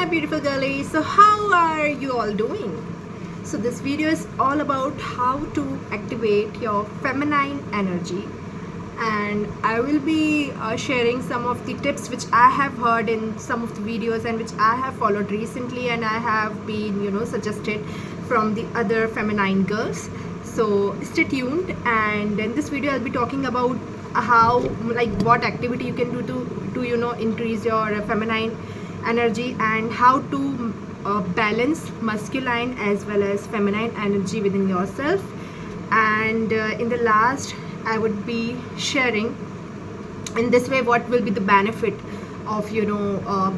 beautiful girlies. So how are you all doing? So this video is all about how to activate your feminine energy, and I will be sharing some of the tips which I have heard in some of the videos and which I have followed recently, and I have been suggested from the other feminine girls. So stay tuned, and in this video I'll be talking about how, like, what activity you can do to increase your feminine energy, and how to balance masculine as well as feminine energy within yourself. And in the last, I would be sharing in this way what will be the benefit of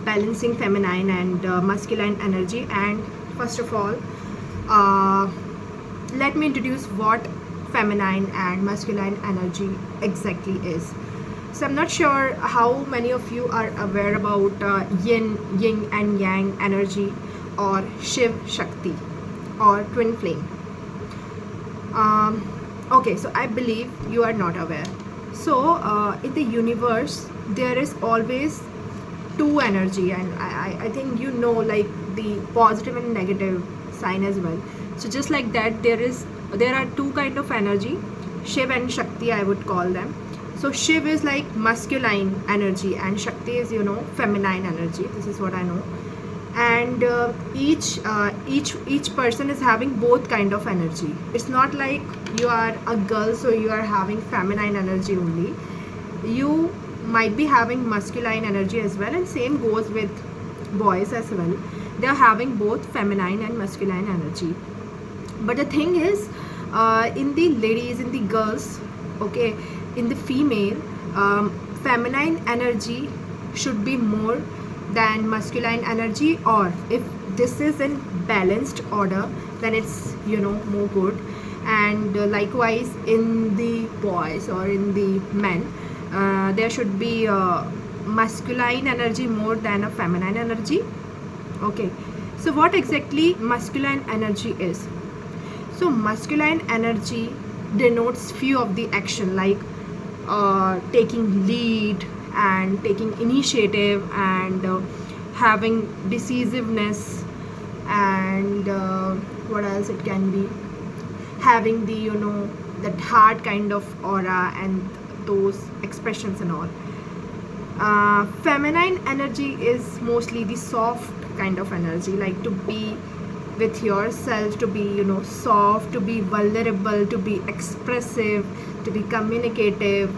balancing feminine and masculine energy. And first of all, let me introduce what feminine and masculine energy exactly is. So I'm not sure how many of you are aware about yin and yang energy, or Shiv Shakti, or twin flame. Okay, so I believe you are not aware. So in the universe there is always two energy, and I think like the positive and negative sign as well. So just like that, there are two kind of energy, Shiv and Shakti, I would call them. So Shiv is like masculine energy and Shakti is feminine energy. This is what I know. And each person is having both kind of energy. It's not like you are a girl so you are having feminine energy only. You might be having masculine energy as well, and same goes with boys as well. They are having both feminine and masculine energy. But the thing is, in the ladies, in the girls, okay, in the female, feminine energy should be more than masculine energy, or if this is in balanced order, then it's more good. And likewise in the boys or in the men, there should be masculine energy more than a feminine energy. Okay, so what exactly masculine energy is? So masculine energy denotes few of the action, like taking lead and taking initiative, and having decisiveness, and what else it can be, having the that hard kind of aura and those expressions and all. Feminine energy is mostly the soft kind of energy, like to be with yourself, to be soft, to be vulnerable, to be expressive, to be communicative.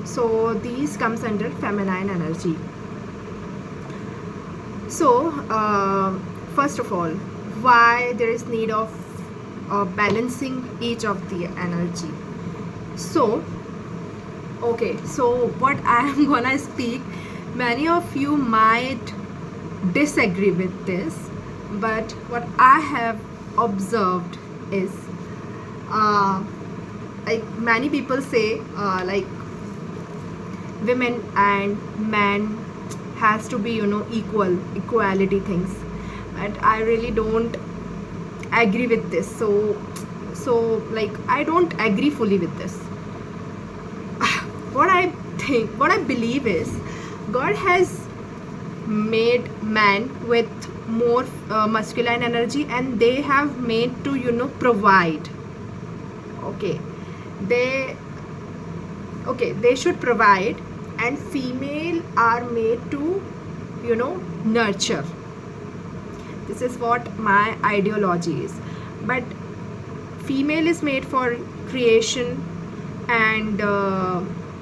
So these comes under feminine energy. So first of all, why there is need of balancing each of the energy. So okay, so what I am gonna speak, many of you might disagree with this, but what I have observed is like many people say like women and men has to be equality things, but I really don't agree with this. So like I don't agree fully with this. What I believe is, God has made man with more masculine energy, and they have made to provide. Okay, they should provide, and female are made to nurture. This is what my ideology is. But female is made for creation, and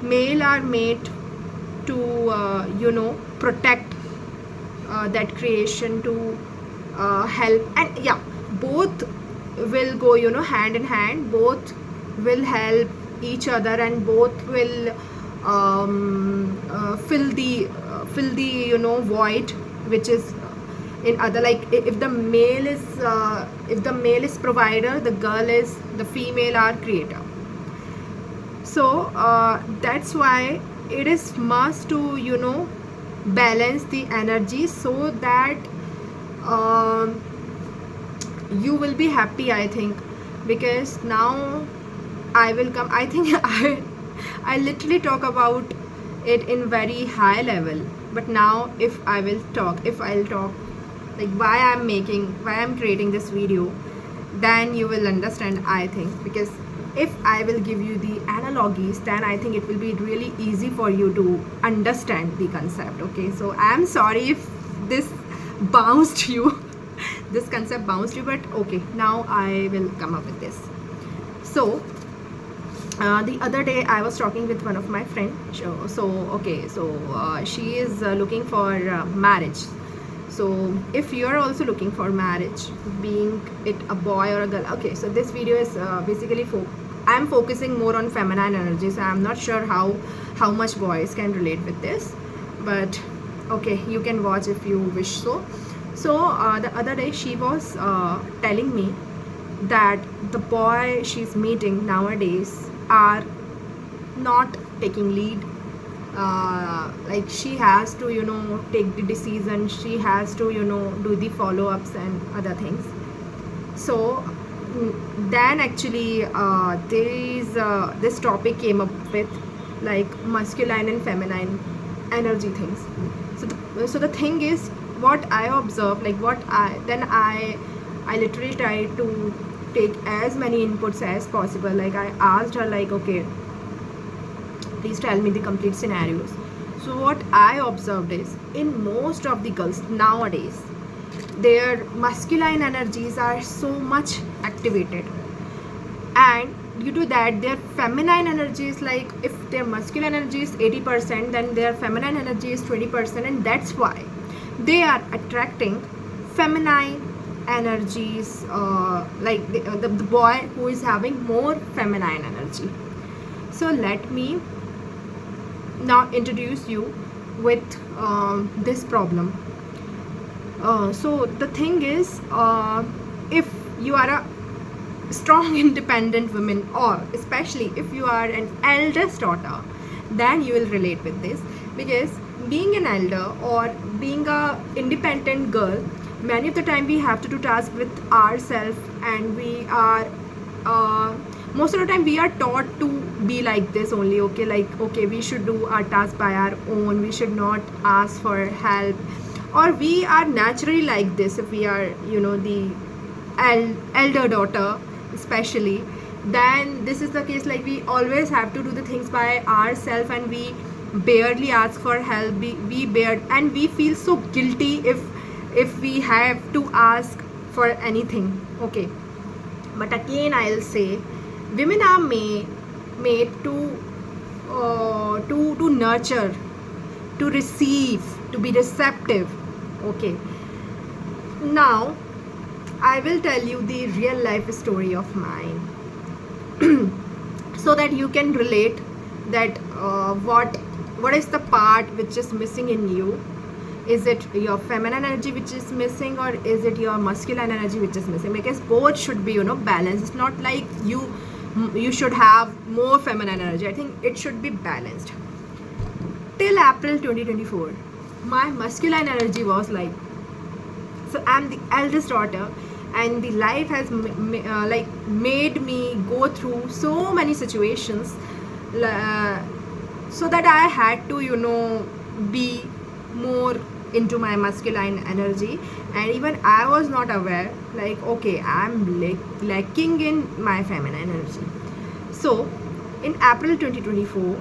male are made to protect that creation, to help. And yeah, both will go hand in hand, both will help each other, and both will fill the void which is in other. Like if the male is provider, the female are creator. So that's why it is must to balance the energy, so that you will be happy, I think. Because now I will come, I think I literally talk about it in very high level, but now if I'll talk like why I'm creating this video, then you will understand, I think. Because if I will give you the analogies, then I think it will be really easy for you to understand the concept. Okay, so I'm sorry if this bounced you this concept bounced you, but okay, now I will come up with this. So the other day I was talking with one of my friend. She is looking for marriage. So if you are also looking for marriage, being it a boy or a girl, okay, so this video is basically I'm focusing more on feminine energy, so I'm not sure how much boys can relate with this, but okay, you can watch if you wish. So the other day she was telling me that the boy she's meeting nowadays are not taking lead. Like she has to take the decision, she has to do the follow-ups and other things. So then actually this topic came up with like masculine and feminine energy things. So the thing is, what I observe, like I literally try to take as many inputs as possible. Like I asked her, like, okay, please tell me the complete scenarios. So what I observed is, in most of the girls nowadays, their masculine energies are so much activated, and due to that their feminine energy is, like, if their masculine energy is 80%, then their feminine energy is 20%, and that's why they are attracting feminine energies, like the boy who is having more feminine energy. So let me now introduce you with this problem. So the thing is, if you are a strong independent woman, or especially if you are an eldest daughter, then you will relate with this. Because being an elder or being a independent girl, many of the time we have to do tasks with ourselves, and we are most of the time we are taught to be like this only. Okay, like, okay, we should do our tasks by our own, we should not ask for help, or we are naturally like this if we are the elder daughter especially. Then this is the case, like we always have to do the things by ourselves, and we barely ask for help. And we feel so guilty if we have to ask for anything. Okay, but again I'll say, women are made to nurture, to receive, to be receptive. Okay, now I will tell you the real life story of mine so that you can relate that what is the part which is missing in you. Is it your feminine energy which is missing, or is it your masculine energy which is missing? Because both should be balanced. It's not like you should have more feminine energy. I think it should be balanced. Till April 2024, my masculine energy was like, so I'm the eldest daughter, and the life has made me go through so many situations, so that I had to be more into my masculine energy. And even I was not aware, like, okay, I'm lacking in my feminine energy. So in April 2024,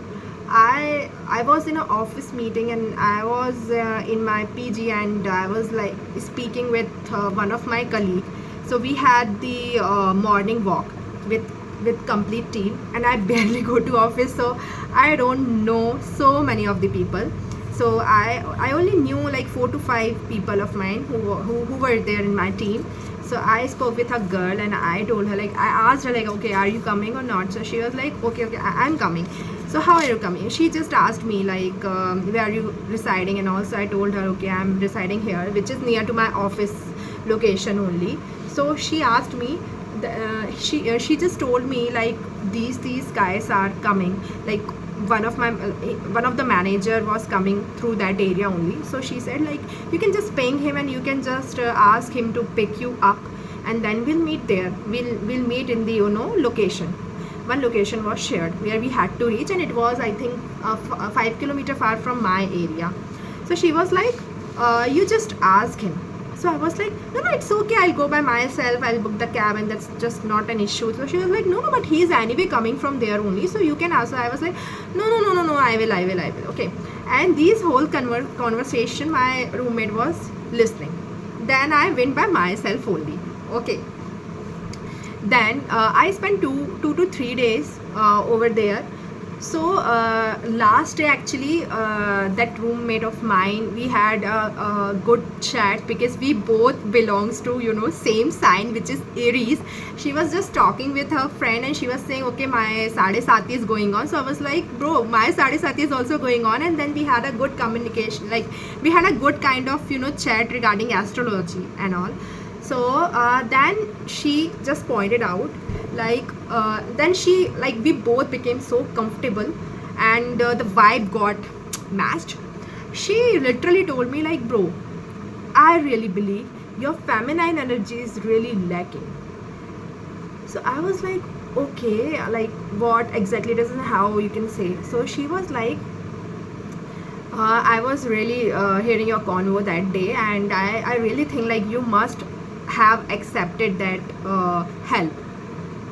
I was in an office meeting, and I was in my PG, and I was like speaking with one of my colleagues. So we had the morning walk with complete team, and I barely go to office, so I don't know so many of the people. So I only knew like 4 to 5 people of mine who were there in my team. So I spoke with a girl, and I told her, like, I asked her, like, okay, are you coming or not? So she was like, okay, I'm coming. So how are you coming? She just asked me, like, where are you residing? And also I told her, okay, I'm residing here, which is near to my office location only. So she asked me, she just told me, like, these guys are coming, like one of the manager was coming through that area only. So she said, like, you can just ping him, and you can just ask him to pick you up, and then we'll meet there. We'll meet in the location. One location was shared where we had to reach, and it was, I think, 5 kilometers far from my area. So she was like, you just ask him. So I was like, no, it's okay, I'll go by myself, I'll book the cab, and that's just not an issue. So she was like, no, but he's anyway coming from there only, so you can ask. So I was like, no, I will. Okay. And these whole conversation my roommate was listening. Then I went by myself only. Okay. Then I spent 2 to 3 days over there. So last day actually, that roommate of mine, we had a good chat because we both belongs to, you know, same sign, which is Aries. She was just talking with her friend and she was saying, okay, my Sade Sati is going on. So I was like, bro, my Sade Sati is also going on. And then we had a good communication, like we had a good kind of, you know, chat regarding astrology and all. So then she just pointed out, like then she, like, we both became so comfortable, and the vibe got matched. She literally told me, like, bro, I really believe your feminine energy is really lacking. So I was like, okay, like what exactly, doesn't how you can say. So she was like, I was really hearing your convo that day, and I really think like you must have accepted that help.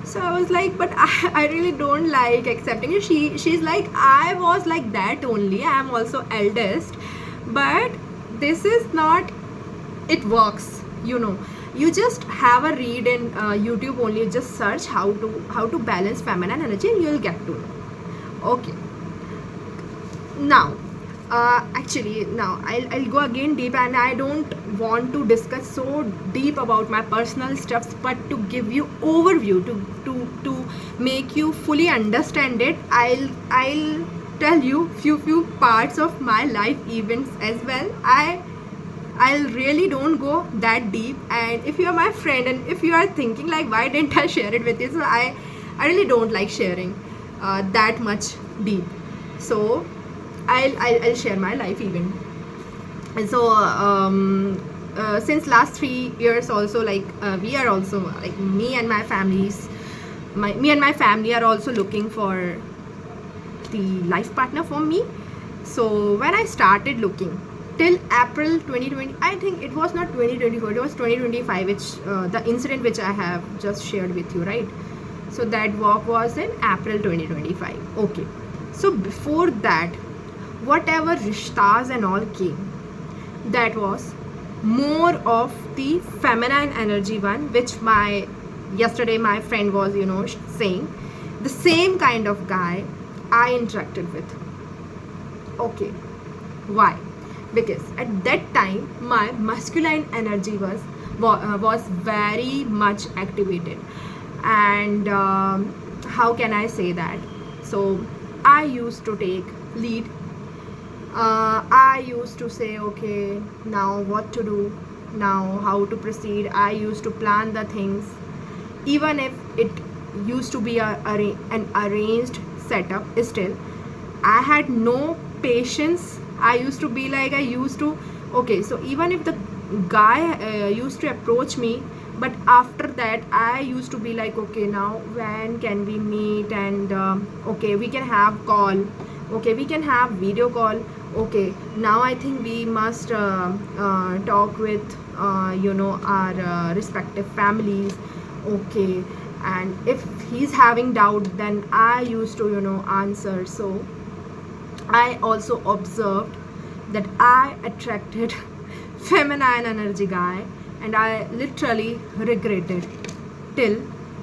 So I was like, but I really don't like accepting it. She's like, I was like that only, I am also eldest, but this is not, it works, you know. You just have a read in YouTube only, just search how to balance feminine energy and you'll get to know. Okay. Now actually, now I'll go again deep, and I don't want to discuss so deep about my personal stuffs, but to give you overview, to make you fully understand it, I'll tell you few parts of my life events as well. I'll really don't go that deep, and if you are my friend and if you are thinking like why didn't I share it with you, so I really don't like sharing that much deep. So I'll share my life event. And so since last 3 years also, like we are also, like me and my family are also looking for the life partner for me. So when I started looking till April 2020, I think it was not 2024, it was 2025, which the incident which I have just shared with you, right? So that walk was in April 2025. Okay. So before that, whatever rishtas and all came, that was more of the feminine energy one, which yesterday my friend was, you know, saying the same kind of guy I interacted with. Okay. Why? Because at that time my masculine energy was very much activated, and how can I say that? So I used to take lead. I used to say, okay, now what to do, now how to proceed. I used to plan the things, even if it used to be an arranged setup. Still, I had no patience. I used to be like, okay, so even if the guy used to approach me, but after that I used to be like, okay, now when can we meet, and okay, we can have call, okay, we can have video call, okay, now I think we must talk with you know, our respective families, okay, and if he's having doubt, then I used to, you know, answer. So I also observed that I attracted feminine energy guy, and I literally regretted till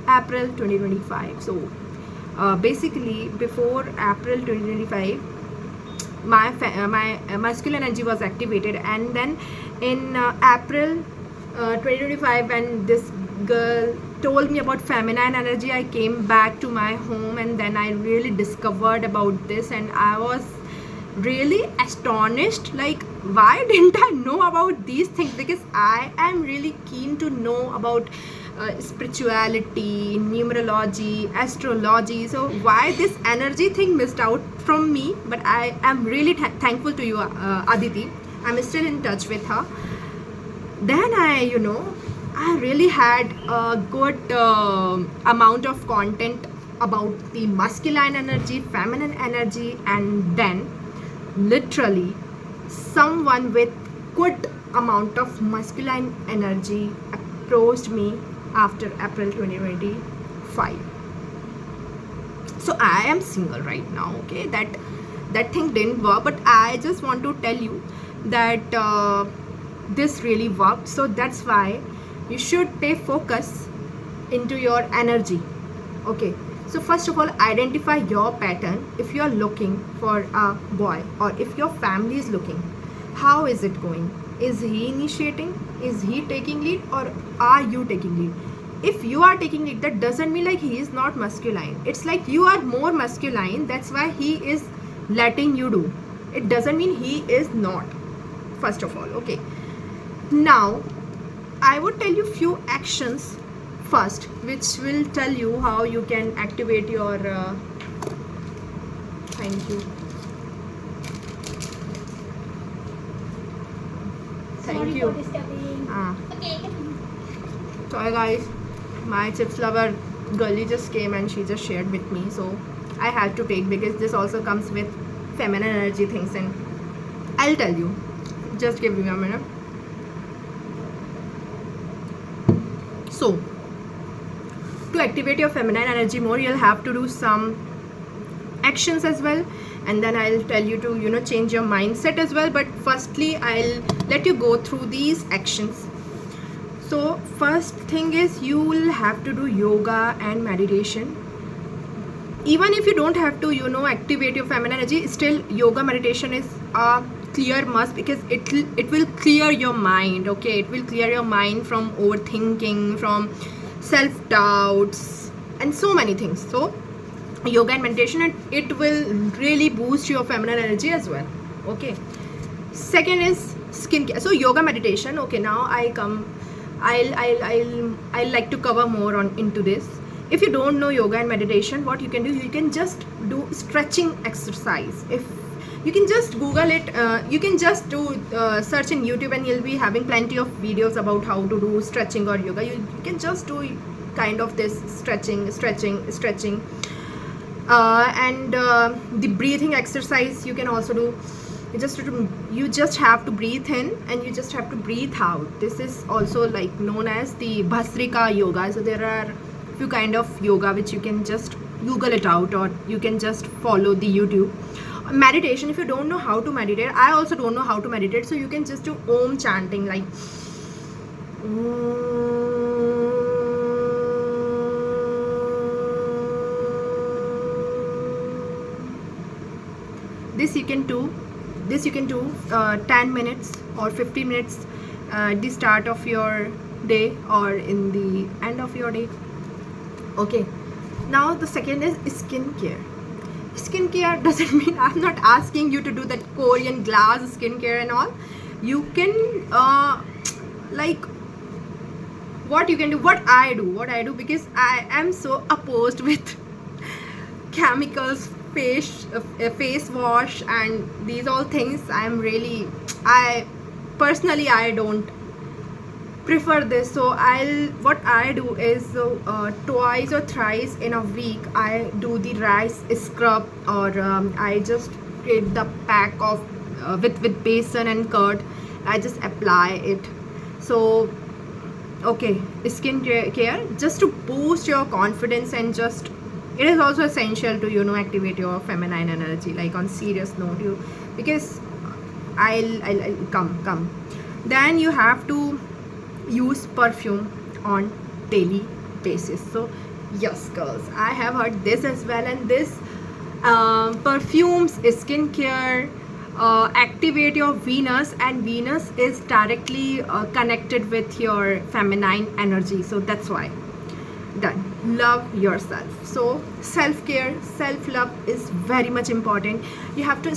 April 2025. So basically before April 2025, my masculine energy was activated, and then in April 2025, when this girl told me about feminine energy, I came back to my home, and then I really discovered about this, and I was really astonished, like why didn't I know about these things, because I am really keen to know about spirituality, numerology, astrology. So why this energy thing missed out from me? But I am really thankful to you, Aditi. I'm still in touch with her. Then I really had a good amount of content about the masculine energy, feminine energy, and then literally someone with good amount of masculine energy approached me after April 2025. So I am single right now, okay? That thing didn't work, but I just want to tell you that this really worked. So that's why you should pay focus into your energy, okay? So first of all, identify your pattern. If you are looking for a boy, or if your family is looking, how is it going? Is he initiating? Is he taking lead, or are you taking lead? If you are taking lead, that doesn't mean like he is not masculine. It's like you are more masculine, that's why he is letting you do. It doesn't mean he is not, first of all, okay? Now I would tell you few actions first, which will tell you how you can activate your thank you. Thank you. Okay. Sorry guys, my chips lover girlie just came and she just shared with me, so I had to take, because this also comes with feminine energy things, and I'll tell you. Just give me a minute. So to activate your feminine energy more, you'll have to do some actions as well, and then I'll tell you to change your mindset as well. But firstly, I'll let you go through these actions. So first thing is, you will have to do yoga and meditation. Even if you don't have to activate your feminine energy, still yoga meditation is a clear must, because it will clear your mind, okay? It will clear your mind from overthinking, from self-doubts, and so many things. So yoga and meditation, and it will really boost your feminine energy as well, okay? Second is skincare. So yoga meditation, okay, now I'll like to cover more on into this. If you don't know yoga and meditation, what you can do, you can just do stretching exercise. If you can just google it, you can just do search in YouTube, and you'll be having plenty of videos about how to do stretching or yoga. You can just do kind of this stretching, and the breathing exercise you can also do. You just have to breathe in, and you just have to breathe out. This is also like known as the Bhastrika yoga. So there are few kind of yoga which you can just google it out, or you can just follow the YouTube. Meditation, if you don't know how to meditate, I also don't know how to meditate, so you can just do Om chanting, like this you can do 10 minutes or 15 minutes at the start of your day or in the end of your day, okay? Now the second is skincare. Skincare doesn't mean, I'm not asking you to do that Korean glass skincare and all. You can like what you can do, what I do, because I am so opposed with chemicals, face wash, and these all things. I personally don't prefer this. So what I do is, twice or thrice in a week I do the rice scrub, or I just get the pack of with besan and curd. I just apply it. So okay, skin care, just to boost your confidence, and just it is also essential to activate your feminine energy, like on serious note, because I'll come. Then you have to use perfume on daily basis. So yes girls, I have heard this as well, and this perfumes, skincare activate your Venus, and Venus is directly connected with your feminine energy. So that's why. Done. Love yourself. So self-care, self-love is very much important. You have to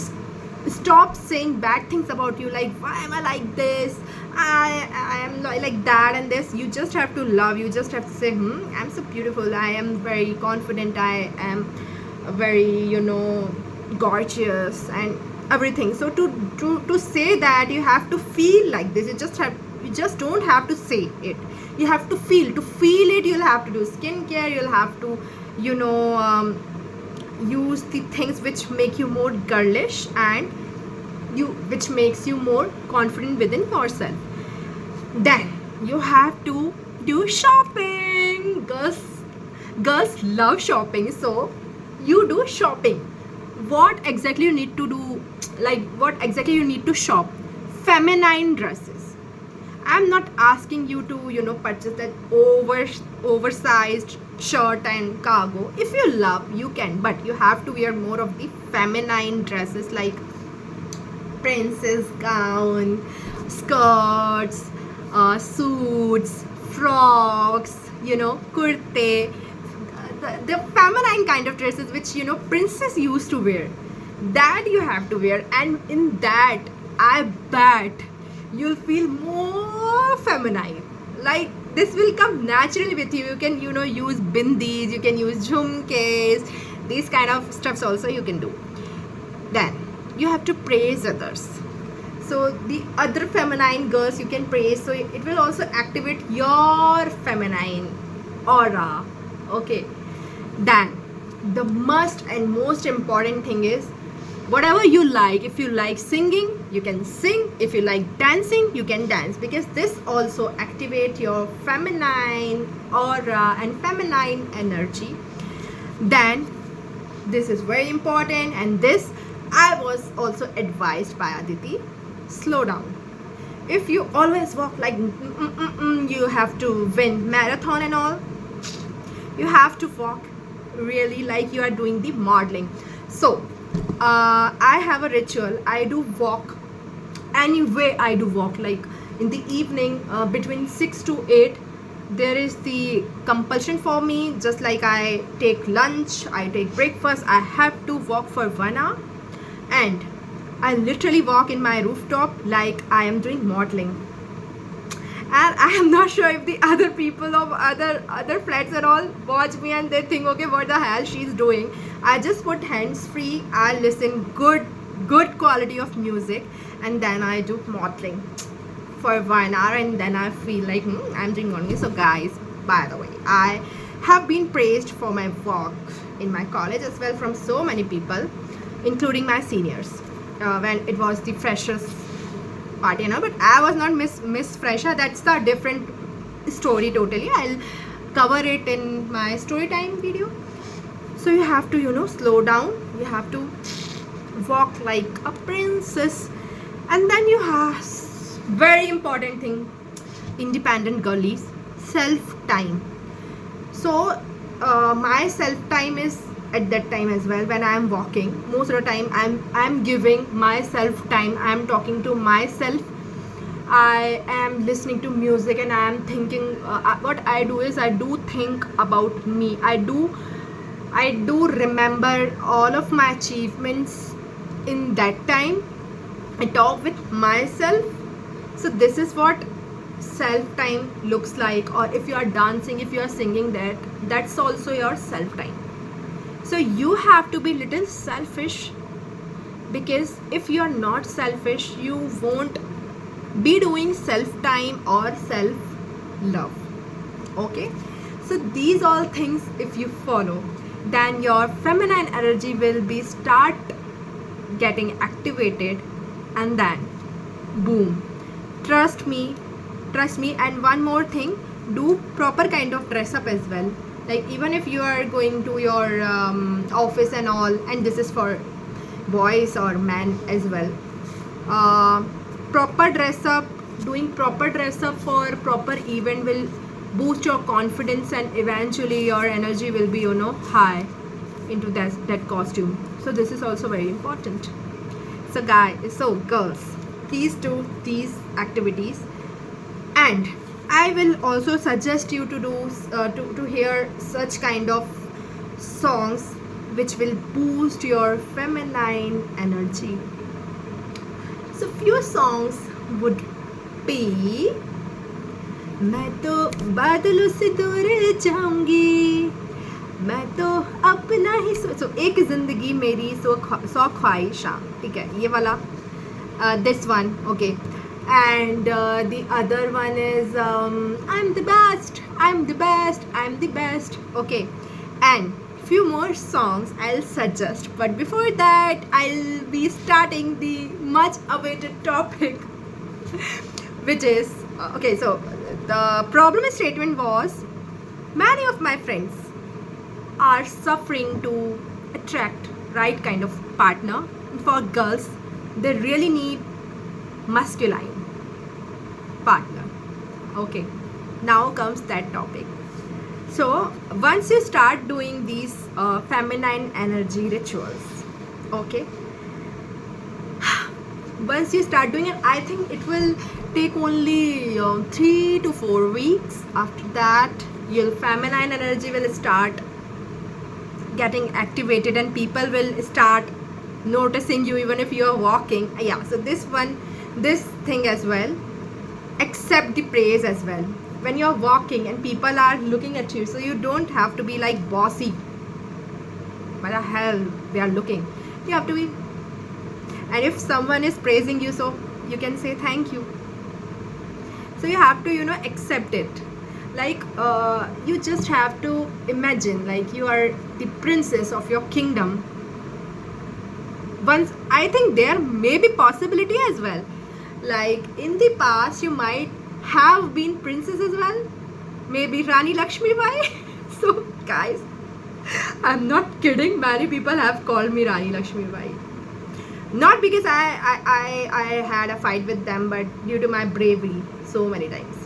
stop saying bad things about you, like why am I like this, I am like that and this. You just have to love. You just have to say, I'm so beautiful, I am very confident, I am very gorgeous and everything. So to say that, you have to feel like this. You just don't have to say it, you have to feel it. You'll have to do skincare, you'll have to use the things which make you more girlish, and which makes you more confident within yourself. Then you have to do shopping. Girls love shopping, so you do shopping. What exactly you need to do? Like what exactly you need to shop? Feminine dresses. I'm not asking you to, purchase that oversized shirt and cargo. If you love, you can, but you have to wear more of the feminine dresses like princess gown, skirts, suits, frocks, kurte, the feminine kind of dresses which princess used to wear. That you have to wear, and in that, I bet you'll feel more feminine. Like this will come naturally with you. You can use bindis, you can use jhumkes, these kind of stuffs also you can do. Then you have to praise others, so the other feminine girls you can praise, so it will also activate your feminine aura. Okay. Then the must and most important thing is, whatever you like, if you like singing, you can sing. If you like dancing, you can dance, because this also activate your feminine aura and feminine energy. Then this is very important, and this I was also advised by Aditi. Slow down. If you always walk like you have to win marathon and all, you have to walk really like you are doing the modeling. So I have a ritual. I do walk anyway. I do walk like in the evening, between 6 to 8. There is the compulsion for me, just like I take lunch, I take breakfast, I have to walk for 1 hour, and I literally walk in my rooftop like I am doing modeling. And I am not sure if the other people of other flats and all watch me and they think, okay, what the hell she's doing. I just put hands free, I listen good quality of music, and then I do modeling for 1 hour, and then I feel like I'm doing modeling. So guys, by the way, I have been praised for my walk in my college as well from so many people, including my seniors, when it was the freshers party, but I was not Miss Fresher. That's the different story totally. I'll cover it in my story time video. So you have to slow down. You have to walk like a princess, and then you have very important thing, independent girlies, self time. So my self time is at that time as well. When I am walking, most of the time I'm giving myself time. I'm talking to myself. I am listening to music, and I am thinking. What I do is I do think about me. I do remember all of my achievements in that time. I talk with myself. So this is what self time looks like. Or if you are dancing, if you are singing, that's also your self time. So you have to be little selfish, because if you are not selfish, you won't be doing self time or self love. Okay, so these all things if you follow, then your feminine energy will be start getting activated, and then boom, trust me. And one more thing, do proper kind of dress up as well. Like even if you are going to your office and all, and this is for boys or men as well, proper dress up, doing proper dress up for proper event will boost your confidence, and eventually your energy will be high into that costume. So this is also very important. So girls, please do these activities, and I will also suggest you to do to hear such kind of songs which will boost your feminine energy. So few songs would be, मैं तो बादलों से दूर जाऊंगी, मैं तो अपना ही सोचो, एक जिंदगी मेरी सौ ख्वाहिशां, ठीक है ये वाला, this one, okay. And the other one is I'm the best, I'm the best, I'm the best, okay. And few more songs I'll suggest, but before that I'll be starting the much awaited topic which is Okay, so the problem statement was many of my friends are suffering to attract right kind of partner. For girls, they really need masculine partner. Okay, now comes that topic. So once you start doing these feminine energy rituals, okay, once you start doing it, I think it will take only 3 to 4 weeks. After that, your feminine energy will start getting activated and people will start noticing you even if you are walking. Yeah, so this thing as well, accept the praise as well when you're walking and people are looking at you, so you don't have to be like bossy. What the hell they are looking, you have to be. And if someone is praising you, so you can say thank you. So you have to accept it. Like you just have to imagine like you are the princess of your kingdom. Once I think there may be possibility as well, like in the past you might have been princess as well, maybe Rani Lakshmi Bai. So guys, I'm not kidding, many people have called me Rani Lakshmi Bai, not because I had a fight with them, but due to my bravery so many times.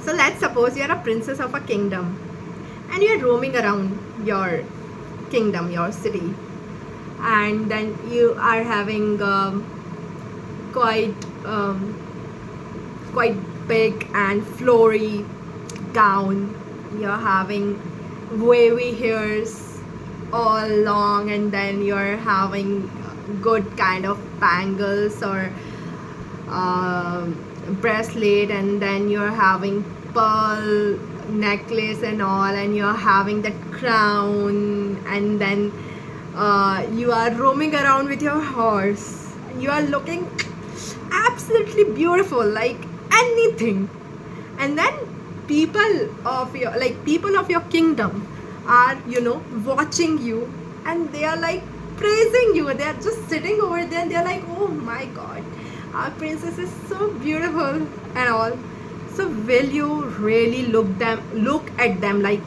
So let's suppose you're a princess of a kingdom and you're roaming around your kingdom, your city, and then you are having quite quite big and flowy gown. You're having wavy hairs all long, and then you're having good kind of bangles or bracelet, and then you're having pearl necklace and all, and you're having that crown, and then you are roaming around with your horse. You are looking absolutely beautiful, like anything. And then people of your kingdom are watching you, and they are like praising you. They are just sitting over there and they're like, oh my god, our princess is so beautiful and all. So will you really look at them like,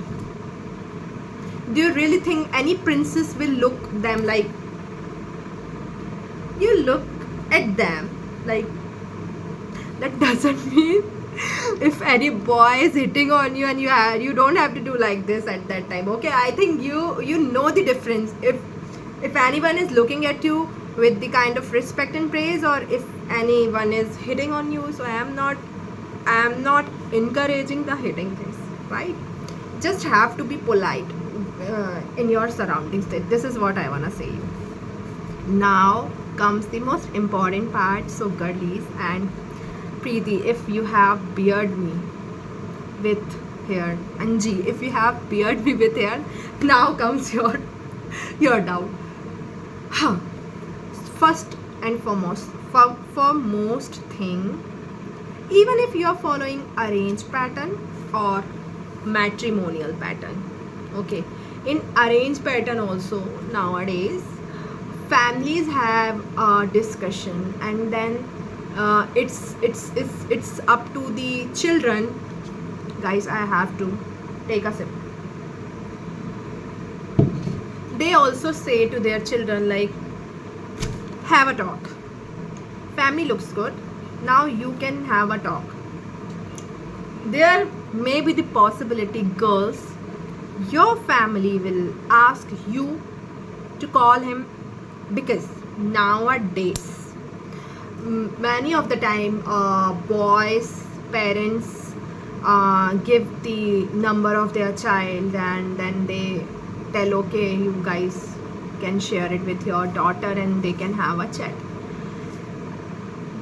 do you really think any princess will look them like you look at them? Like, that doesn't mean if any boy is hitting on you and you don't have to do like this at that time. Okay, I think you know the difference. If anyone is looking at you with the kind of respect and praise, or if anyone is hitting on you. So I am not encouraging the hitting things, right? Just have to be polite in your surroundings. This is what I want to say. Now comes the most important part. So girlies and Preeti, if you have beard me with hair, Anji, if you have beard me with hair, now comes your doubt. Huh. First and foremost, for most thing, even if you are following arranged pattern or matrimonial pattern, okay, in arranged pattern also nowadays families have a discussion, and then it's up to the children. Guys, I have to take a sip. They also say to their children like, have a talk. Family looks good, now you can have a talk. There may be the possibility, girls, your family will ask you to call him, because nowadays many of the time boys parents give the number of their child, and then they tell, okay, you guys can share it with your daughter and they can have a chat.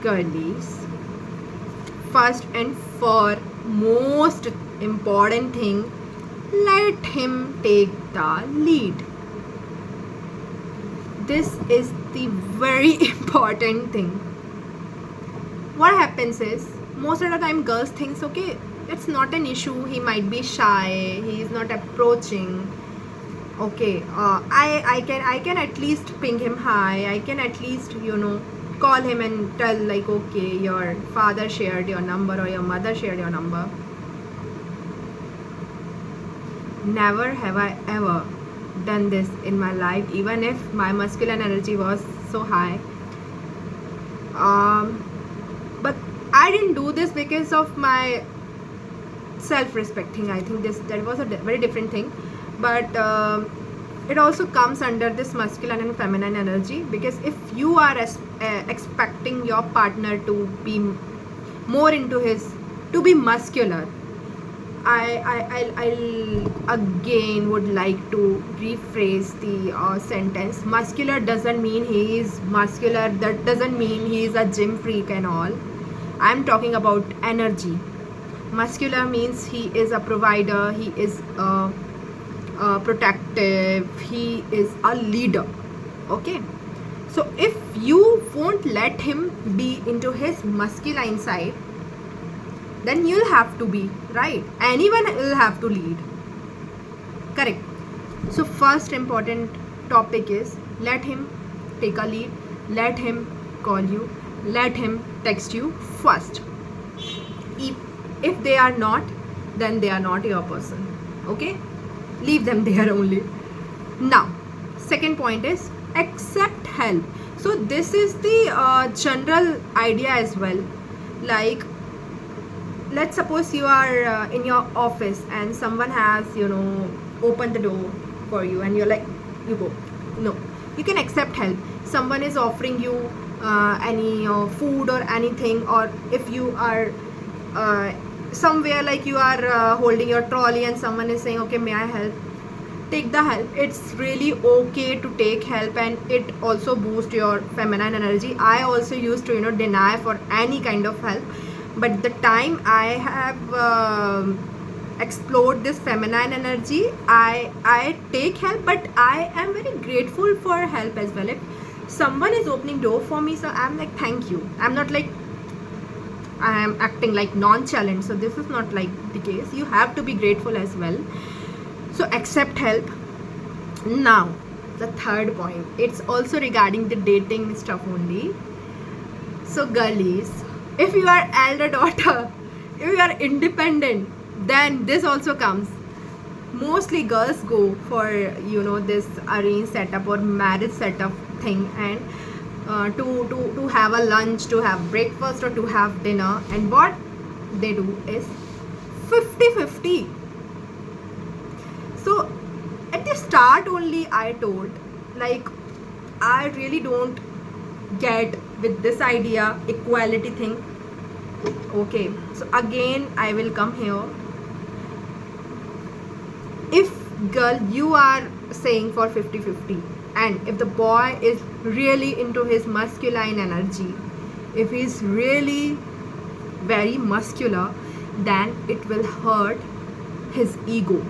Girlies, first and foremost important thing, let him take the lead. This is the very important thing. What happens is, most of the time girls thinks, okay, it's not an issue, he might be shy, he is not approaching. Okay, I can at least ping him high, I can at least call him and tell like, okay, your father shared your number or your mother shared your number. Never have I ever done this in my life, even if my masculine energy was so high. But I didn't do this because of my self-respect thing. I think that was a very different thing. But it also comes under this masculine and feminine energy, because if you are expecting your partner to be more into his, to be muscular, I again would like to rephrase the sentence. Muscular doesn't mean he is muscular. That doesn't mean he is a gym freak and all. I'm talking about energy. Muscular means he is a provider. He is protective. He is a leader. Okay. So if you won't let him be into his masculine side, then you'll have to be, right? Anyone will have to lead. Correct. So first important topic is, let him take a lead, let him call you, let him text you first. If they are not, then they are not your person. Okay? Leave them there only. Now, second point is accept help. So this is the general idea as well. Like, let's suppose you are in your office and someone has, opened the door for you, and you're like, you go. No, you can accept help. Someone is offering you any food or anything, or if you are somewhere, like you are holding your trolley and someone is saying, okay, may I help? Take the help. It's really okay to take help, and it also boosts your feminine energy. I also used to deny for any kind of help, but the time I have explored this feminine energy, I take help, but I am very grateful for help as well. If someone is opening door for me, so I'm like, thank you. I'm not like I am acting like nonchalant. So this is not like the case. You have to be grateful as well. So accept help. Now the third point, it's also regarding the dating stuff only. So girlies, if you are elder daughter, if you are independent, then this also comes. Mostly girls go for this arranged setup or marriage setup thing, and to have a lunch, to have breakfast, or to have dinner, and what they do is 50-50. So at the start only I told, like, I really don't get with this idea equality thing. Okay, so again I will come here. If girl, you are saying for 50-50, and if the boy is really into his masculine energy, if he's really very muscular, then it will hurt his ego.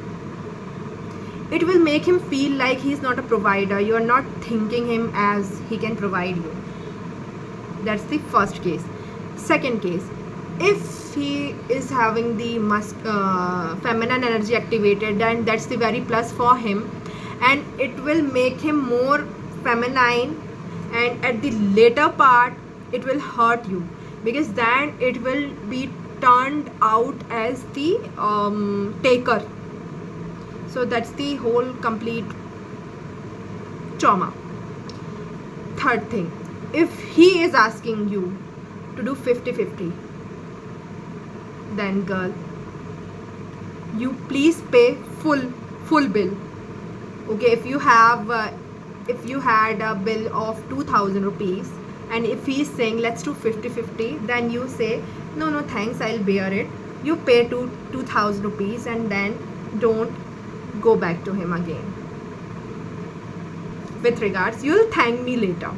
It will make him feel like he's not a provider. You are not thinking him as he can provide you. That's the first case. Second case, if he is having the feminine energy activated, then that's the very plus for him, and it will make him more feminine, and at the later part it will hurt you, because then it will be turned out as the taker. So that's the whole complete trauma. Third thing, if he is asking you to do 50-50, then girl, you please pay full bill. Okay, if you have if you had a bill of 2,000 rupees, and if he's saying let's do 50-50, then you say no thanks, I'll bear it. You pay 2,000 rupees, and then don't go back to him again. With regards, you'll thank me later,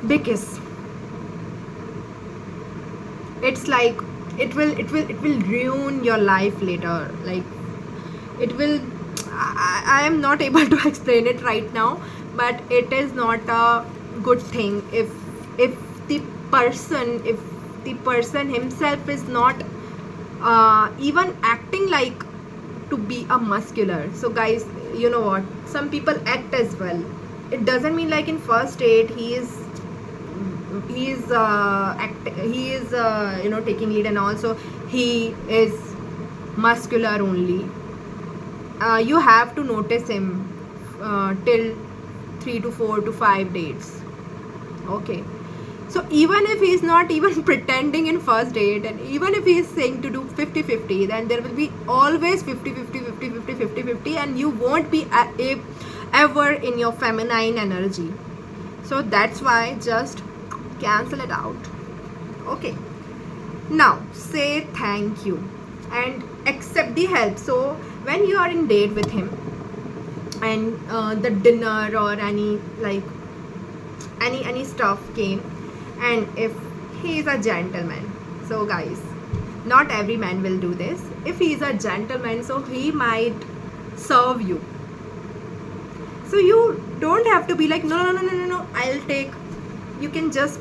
because it's like it will ruin your life later. Like, it will, I am not able to explain it right now, but it is not a good thing if the person himself is not even acting like to be a muscular. So guys, you know what, some people act as well. It doesn't mean like in first date he is he is taking lead, and also he is muscular only. You have to notice him till 3 to 4 to 5 dates. Okay, so even if he's not even pretending in first date, and even if he's saying to do 50-50, then there will be always 50-50, and you won't be ever in your feminine energy. So that's why just cancel it out. Okay, now say thank you and accept the help. So when you are in date with him, and the dinner or any stuff came, and if he is a gentleman, so guys, not every man will do this. If he is a gentleman, so he might serve you. So you don't have to be like, no, I'll take. You can just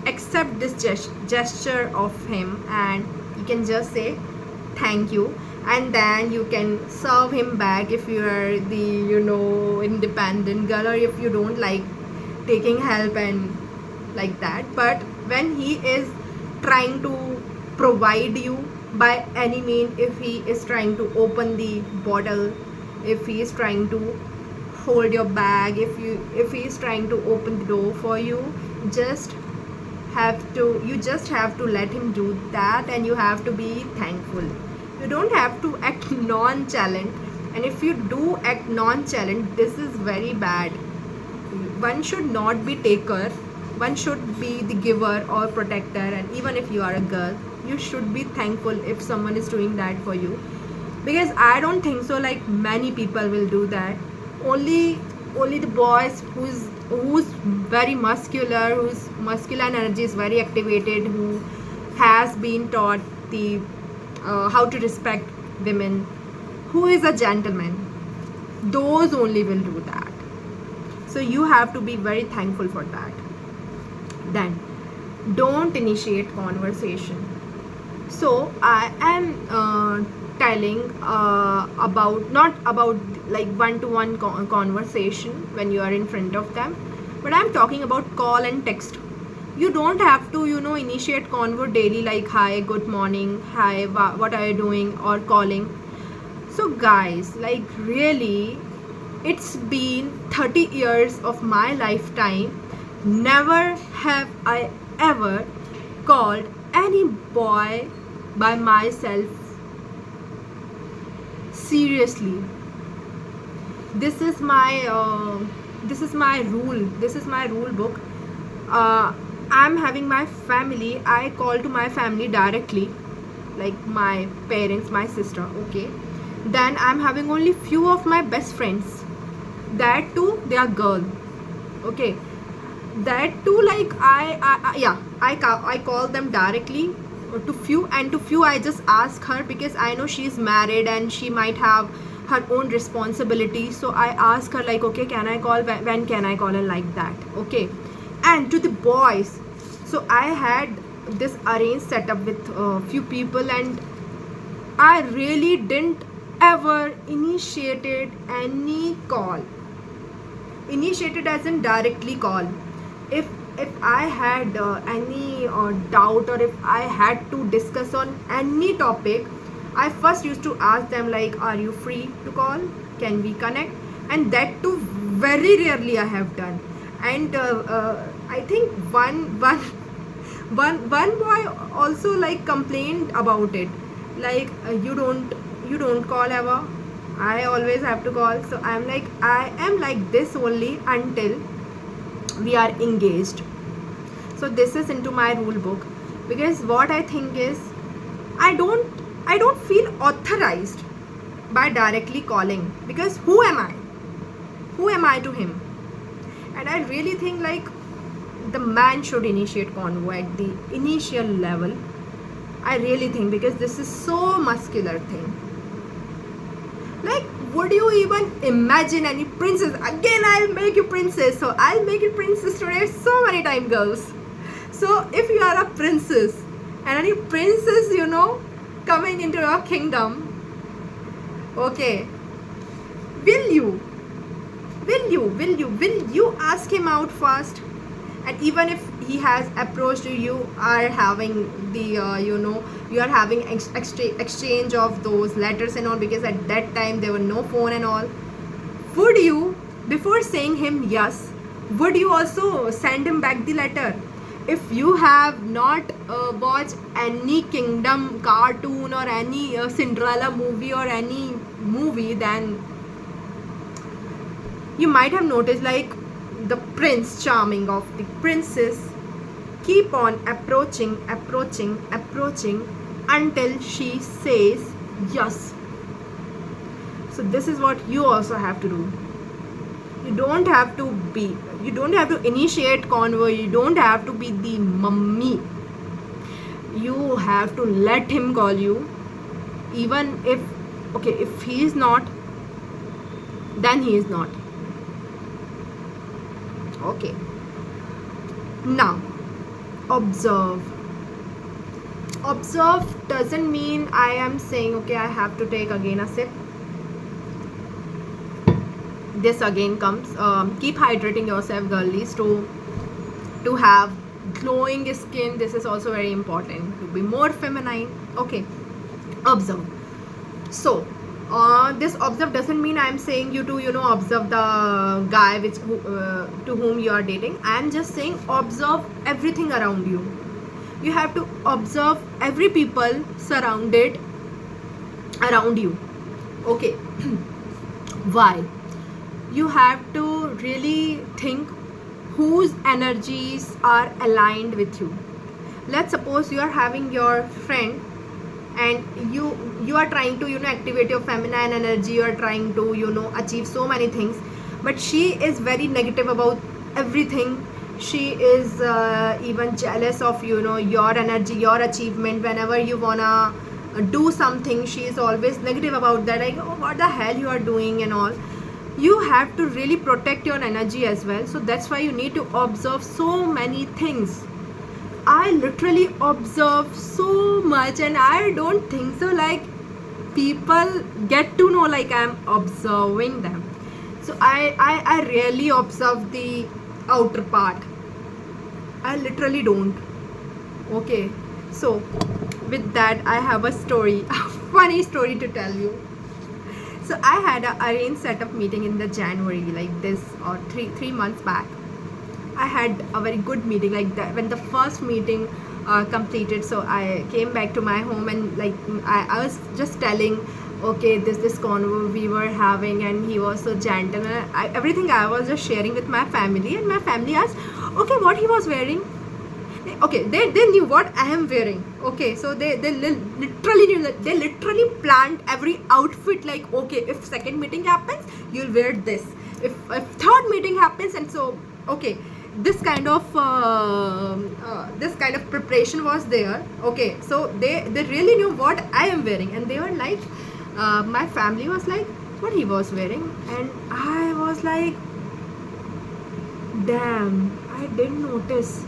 accept this gesture of him, and you can just say thank you, and then you can serve him back if you are the independent girl, or if you don't like taking help and like that. But when he is trying to provide you by any means, if he is trying to open the bottle, if he is trying to hold your bag, if he is trying to open the door for you, you just have to let him do that, and you have to be thankful. You don't have to act nonchalant, and if you do act nonchalant, this is very bad. One should not be taker, one should be the giver or protector. And even if you are a girl, you should be thankful if someone is doing that for you, because I don't think so like many people will do that. Only the boys who's very muscular, whose masculine energy is very activated, who has been taught the how to respect women, who is a gentleman, those only will do that. So you have to be very thankful for that. Then don't initiate conversation. So I am telling about, not about like one-to-one conversation when you are in front of them, but I'm talking about call and text. You don't have to initiate convo daily, like hi, good morning, hi, what are you doing, or calling. So guys, like really, it's been 30 years of my lifetime, never have I ever called any boy by myself. Seriously, this is my rule, this is my rule book. I'm having my family, I call to my family directly, like my parents, my sister, okay. Then I'm having only few of my best friends, that too they are girl, okay. That too, like I call them directly to few, and to few I just ask her, because I know she's married and she might have her own responsibility. So I ask her like, okay, can I call, when can I call, and like that, okay. And to the boys, so I had this arranged setup with few people, and I really didn't ever initiated any call, initiated as in directly call. If I had any doubt, or if I had to discuss on any topic, I first used to ask them like, are you free to call, can we connect? And that too very rarely I have done. And I think one boy also like complained about it, like you don't call ever, I always have to call. So I'm like, I am like this only until we are engaged. So this is into my rule book, because what I think is, I don't feel authorized by directly calling, because who am I to him? And I really think like the man should initiate convo at the initial level. I really think, because this is so muscular thing. Like, would you even imagine any princess? Again, I'll make you princess. So I'll make you princess today so many times, girls. So if you are a princess, and any princess, coming into your kingdom, okay, will you ask him out first? and even if he has approached you, you are having the you are having exchange of those letters and all, because at that time there were no phone and all. Would you, before saying him yes, would you also send him back the letter? If you have not watched any Kingdom cartoon or any Cinderella movie or any movie, then you might have noticed, like, the prince charming of the princess keep on approaching until she says yes. So this is what you also have to do. You don't have to initiate convo, you don't have to be the mummy. You have to let him call you, even if, okay, if he is not, then he is not. Okay, now observe doesn't mean I am saying, okay, I have to take again a sip. This again comes, keep hydrating yourself, girlies, to have glowing skin. This is also very important, to be more feminine. Okay, observe. So this observe doesn't mean I'm saying you to observe the guy to whom you are dating. I'm just saying observe everything around you. You have to observe every people surrounded around you. Okay. Why? You have to really think whose energies are aligned with you. Let's suppose you are having your friend and you are trying to activate your feminine energy, you are trying to achieve so many things, but she is very negative about everything. She is even jealous of your energy, your achievement. Whenever you wanna do something, she is always negative about that, like, oh, what the hell you are doing and all. You have to really protect your energy as well. So that's why you need to observe so many things. I literally observe so much, and I don't think so like people get to know like I'm observing them. So I really observe the outer part. I literally don't. Okay, so with that, I have a story, a funny story to tell you. So I had a arranged setup meeting in the January, like this, or three months back. I had a very good meeting, like that when the first meeting completed. So I came back to my home, and like I was just telling, okay, this convo we were having, and he was so gentle, and everything I was just sharing with my family, and my family asked, okay, what he was wearing. Okay, they knew what I am wearing. Okay, so they literally knew that. They literally planned every outfit, like, okay, if second meeting happens, you'll wear this, if third meeting happens, and so, okay, this kind of preparation was there. Okay, so they really knew what I am wearing, and they were like, my family was like, what he was wearing, and I was like, damn, I didn't notice.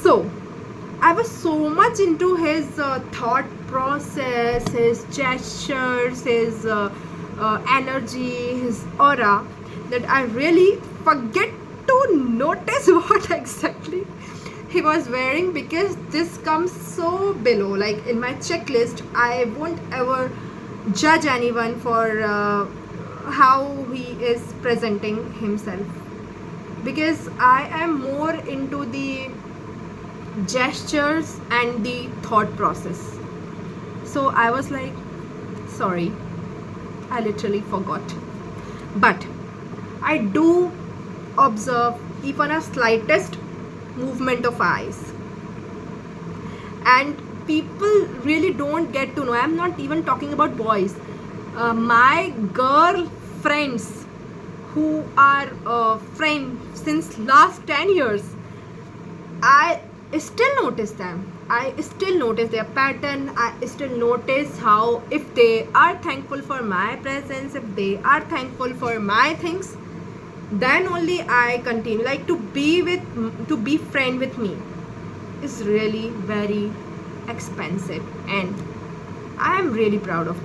So I was so much into his thought process, his gestures, his energy, his aura, that I really forget to notice what exactly he was wearing, because this comes so below. Like in my checklist, I won't ever judge anyone for how he is presenting himself, because I am more into the gestures and the thought process. So I was like, sorry, I literally forgot. But I do observe even a slightest movement of eyes, and people really don't get to know. I'm not even talking about boys. My girl friends who are friends since last 10 years, I still notice them. I still notice their pattern. I still notice how, if they are thankful for my presence, if they are thankful for my things, then only I continue. Like to be friend with me is really very expensive, and I am really proud of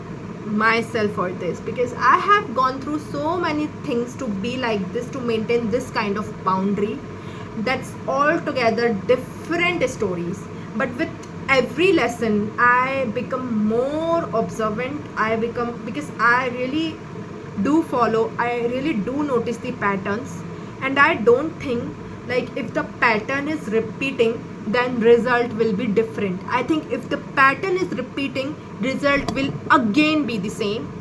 myself for this, because I have gone through so many things to be like this, to maintain this kind of boundary. That's altogether different stories, but with every lesson I become more observant. I become, because I really do follow, I really do notice the patterns, and I don't think like if the pattern is repeating, then result will be different. I think if the pattern is repeating, result will again be the same.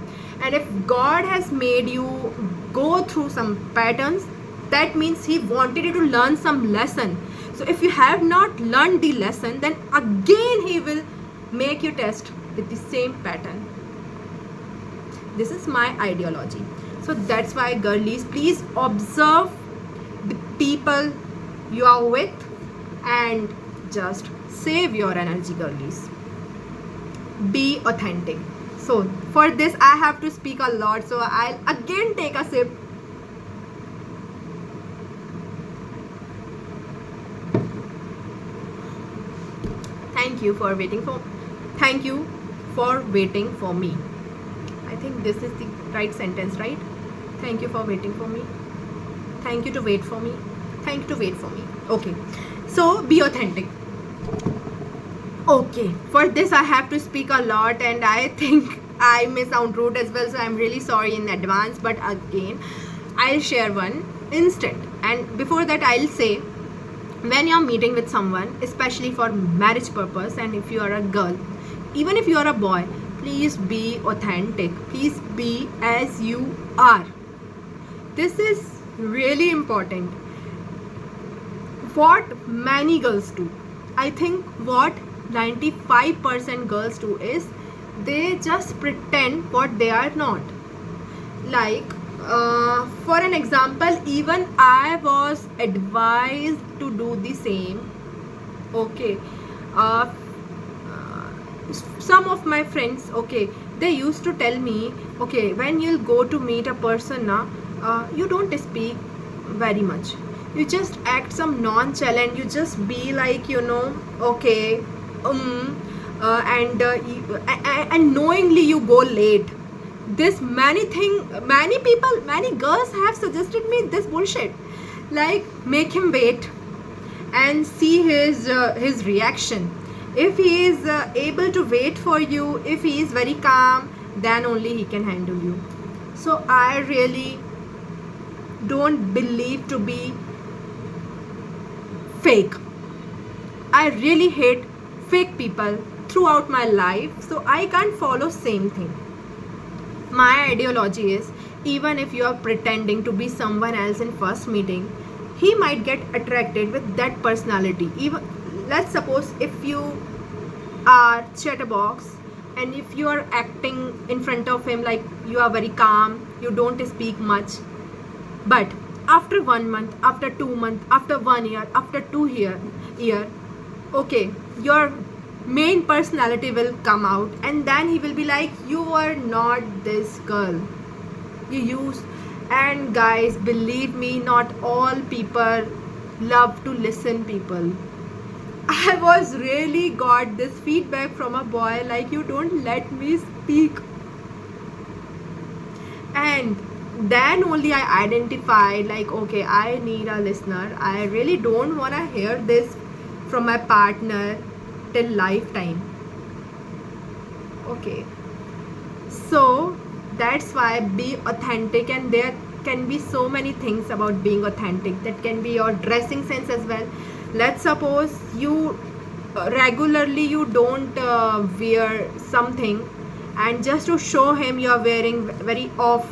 And if God has made you go through some patterns, that means he wanted you to learn some lesson. So if you have not learned the lesson, then again he will make you test with the same pattern. This is my ideology. So that's why, girlies, please observe the people you are with and just save your energy, girlies. Be authentic. So for this I have to speak a lot, so I'll again take a sip. Thank you for waiting for me. I think this is the right sentence, right? Thank you for waiting for me. Thank you to wait for me. Thank you to wait for me. Okay. So be authentic. Okay. For this I have to speak a lot, and I think I may sound rude as well, so I'm really sorry in advance. But again, I'll share one instant. And before that, I'll say, when you're meeting with someone, especially for marriage purpose, and if you are a girl, even if you are a boy, please be authentic. Please be as you are. This is really important. What many girls do, I think what 95% girls do is they just pretend what they are not. Like, for an example, even I was advised to do the same. Okay. Some of my friends, okay, they used to tell me, okay, when you'll go to meet a person now, you don't speak very much, you just act some nonchalant, you just be like, okay, and knowingly you go late. This many people, many girls have suggested me this bullshit, like make him wait and see his reaction. If he is able to wait for you, if he is very calm, then only he can handle you. So I really don't believe to be fake. I really hate fake people throughout my life, so I can't follow same thing. My ideology is, even if you are pretending to be someone else in first meeting, he might get attracted with that personality. Even, let's suppose if you are chatterbox, and if you are acting in front of him like you are very calm, you don't speak much, but after 1 month, after 2 months, after 1 year, after 2 year, okay, your main personality will come out, and then he will be like, you are not this girl you used. And guys, believe me, not all people love to listen people. I was really got this feedback from a boy, like, you don't let me speak. And then only I identified, like, okay, I need a listener. I really don't want to hear this from my partner till lifetime. Okay, so that's why be authentic. And there can be so many things about being authentic. That can be your dressing sense as well. Let's suppose you regularly you don't wear something, and just to show him you are wearing very off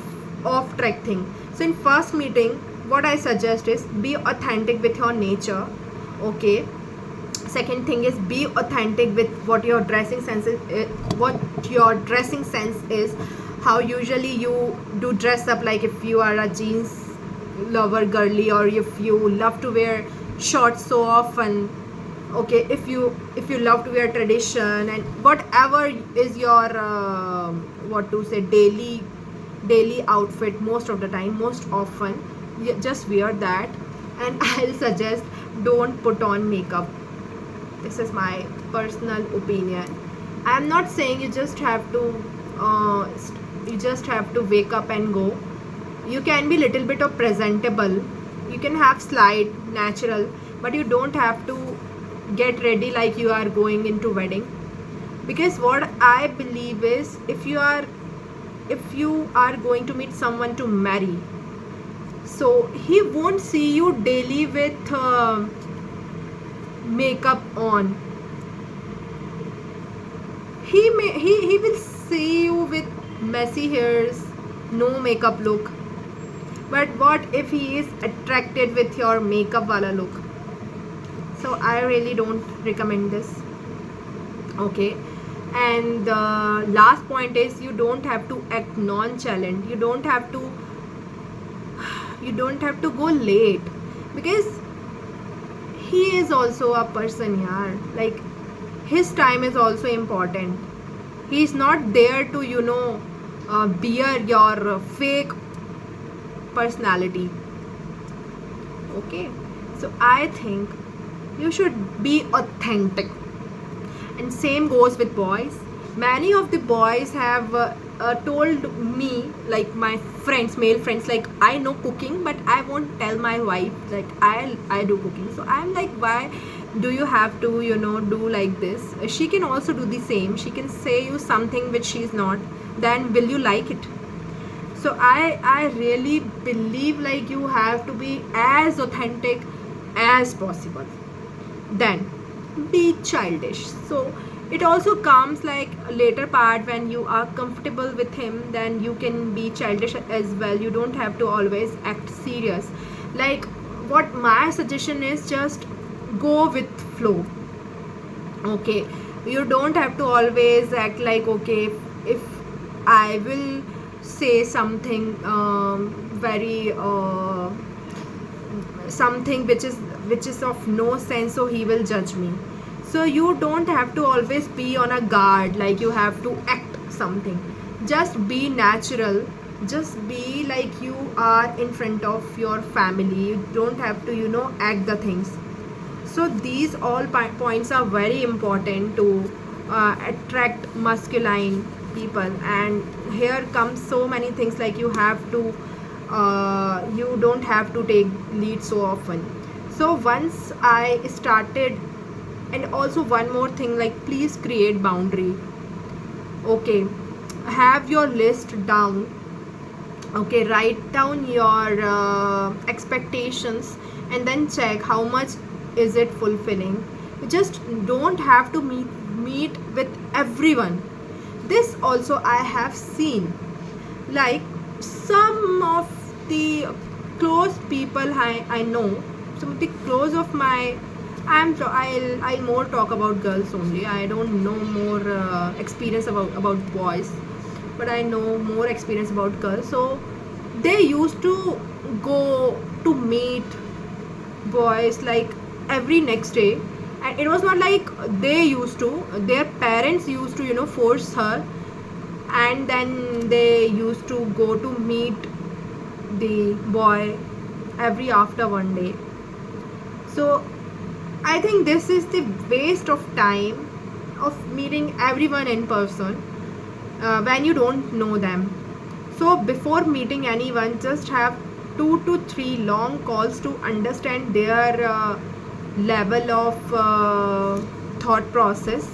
track thing. So in first meeting, what I suggest is be authentic with your nature. Okay. Second thing is, be authentic with what your dressing sense is, how usually you do dress up, like if you are a jeans lover girly, or if you love to wear shorts so often. Okay, if you love to wear tradition, and whatever is your daily outfit, most of the time, most often, you just wear that. And I'll suggest, don't put on makeup. This is my personal opinion. I'm not saying you just have to you just have to wake up and go. You can be little bit of presentable, you can have slight natural, but you don't have to get ready like you are going into wedding. Because what I believe is, if you are going to meet someone to marry, so he won't see you daily with makeup on. He will see you with messy hairs, no makeup look. But what if he is attracted with your makeup wala look? So I really don't recommend this. Okay. And the last point is, you don't have to act nonchalant, you don't have to go late, because he is also a person here. Like, his time is also important. He is not there to bear your fake personality. Okay, so I think you should be authentic. And same goes with boys. Many of the boys have told me, like my friends, male friends, like, I know cooking but I won't tell my wife like I do cooking. So I'm like, why do you have to do like this? She can also do the same. She can say you something which she's not, then will you like it? So I really believe, like, you have to be as authentic as possible. Then be childish. So it also comes like a later part, when you are comfortable with him, then you can be childish as well. You don't have to always act serious. Like, what my suggestion is, just go with flow. Okay, you don't have to always act like, okay, if I will say something very something which is of no sense, so he will judge me. So you don't have to always be on a guard, like you have to act something. Just be natural, just be like you are in front of your family. You don't have to act the things. So these all points are very important to attract masculine people. And here comes so many things, like you don't have to take lead so often. So once I started, and also one more thing, like, please create boundary. Okay, have your list down. Okay, write down your expectations, and then check how much is it fulfilling. You just don't have to meet with everyone. This also I have seen, like, some of the close people I know, some of the close of my, I'll more talk about girls only. I don't know more experience about boys, but I know more experience about girls. So they used to go to meet boys like every next day. And it was not like they used to, their parents used to force her, and then they used to go to meet the boy every after one day. So I think this is the waste of time of meeting everyone in person when you don't know them. So before meeting anyone, just have 2 to 3 long calls to understand their level of thought process,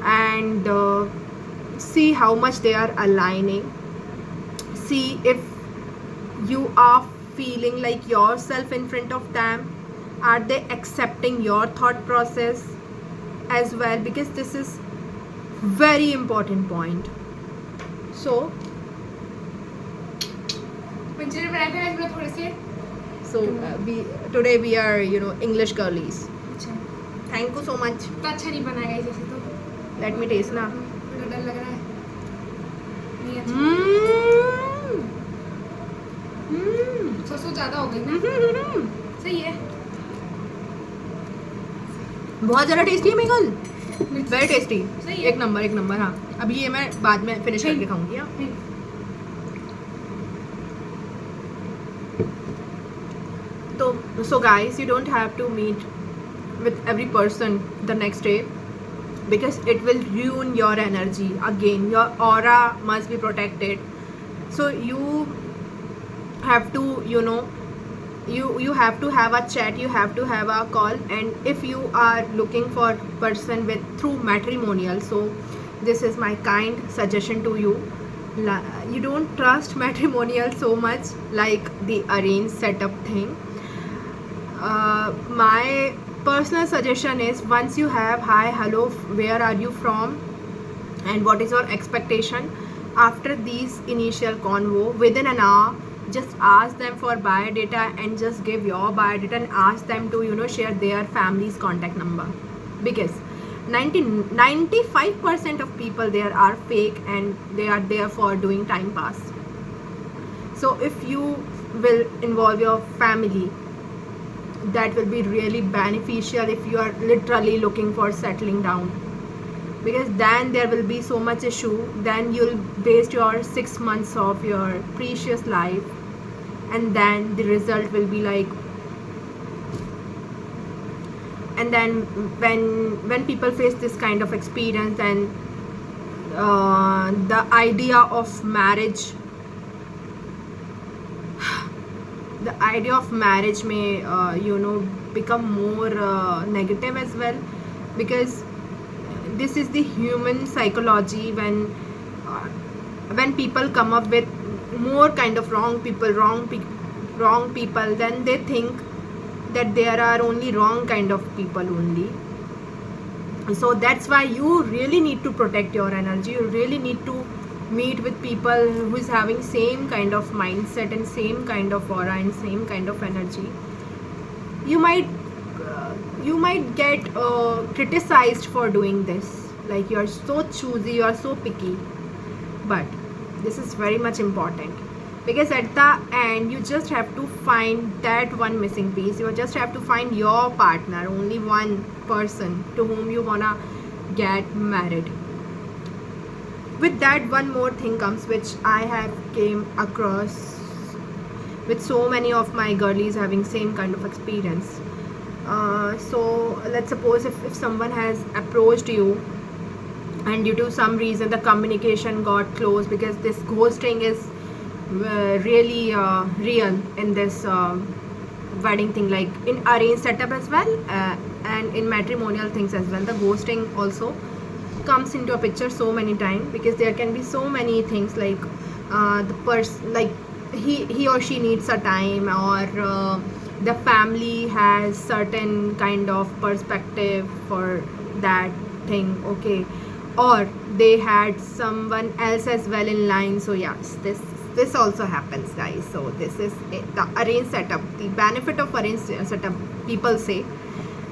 and see how much they are aligning. See if you are feeling like yourself in front of them. Are they accepting your thought process as well? Because this is very important point. So today we are English girlies. Thank you so much. तो अच्छा नहीं बना है जैसे तो Let me taste ना. मुझे डर लग रहा है नहीं अच्छा सॉस ज़्यादा हो गई ना सही है बहुत ज़्यादा टेस्टी है मेगल. Very tasty. सही है. एक नंबर. हाँ, अब ये मैं बाद में फिनिश करके खाऊंगी. हाँ. So guys, you don't have to meet with every person the next day. because it will ruin your energy. Again, your aura must be protected. So you have to, you have to have a chat, you have to have a call. And if you are looking for person with through matrimonial, so this is my kind suggestion to you. You don't trust matrimonial so much like the arranged setup thing. My personal suggestion is, once you have hi, hello, where are you from, and what is your expectation, after these initial convo, within an hour, just ask them for biodata and just give your biodata and ask them to share their family's contact number, because 95% of people there are fake and they are there for doing time pass. So if you will involve your family, that will be really beneficial if you are literally looking for settling down, because then there will be so much issue, then you'll waste your 6 months of your precious life, and then the result will be like, and then when people face this kind of experience, and the idea of marriage may become more negative as well, because this is the human psychology. When people come up with more kind of wrong people, then they think that there are only wrong kind of people only. So that's why you really need to protect your energy. You really need to meet with people who is having same kind of mindset and same kind of aura and same kind of energy. You might get criticized for doing this, like you are so choosy, you are so picky, but this is very much important, because at the end you just have to find that one missing piece. You just have to find your partner, only one person to whom you wanna get married. With that, one more thing comes, which I have came across with so many of my girlies having same kind of experience. So let's suppose if someone has approached you and due to some reason the communication got closed, because this ghosting is really real in this wedding thing, like in arranged setup as well, and in matrimonial things as well. The ghosting also comes into a picture so many times, because there can be so many things like the person, like he or she needs a time, or the family has certain kind of perspective for that thing, okay, or they had someone else as well in line. So yes, this also happens, guys. So this is the arranged setup. The benefit of arranged setup, people say,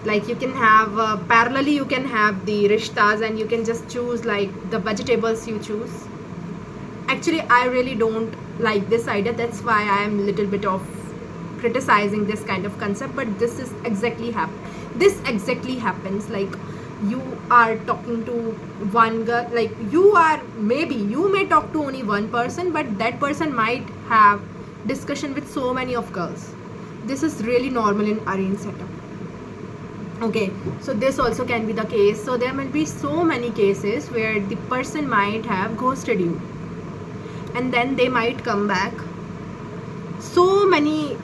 like you can have parallelly you can have the rishtas, and you can just choose like the vegetables you choose. Actually, I really don't like this idea. That's why I am little bit of criticizing this kind of concept. But this is exactly happens. Like you are talking to one girl, like you may talk to only one person, but that person might have discussion with so many of girls. This is really normal in arranged setup. Okay, so this also can be the case. So there might be so many cases where the person might have ghosted you, and then they might come back. So many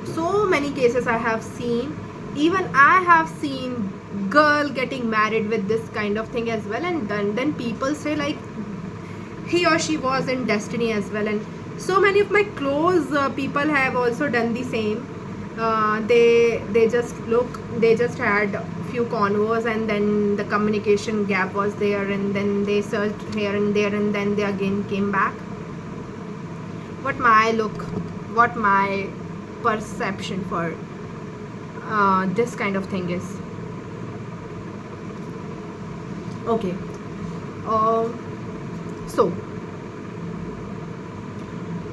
cases I have seen. Even I have seen girl getting married with this kind of thing as well, and then people say like he or she was in destiny as well. And so many of my close people have also done the same. They just had few convos, and then the communication gap was there, and then they searched here and there, and then they again came back. What my perception for this kind of thing is, okay, so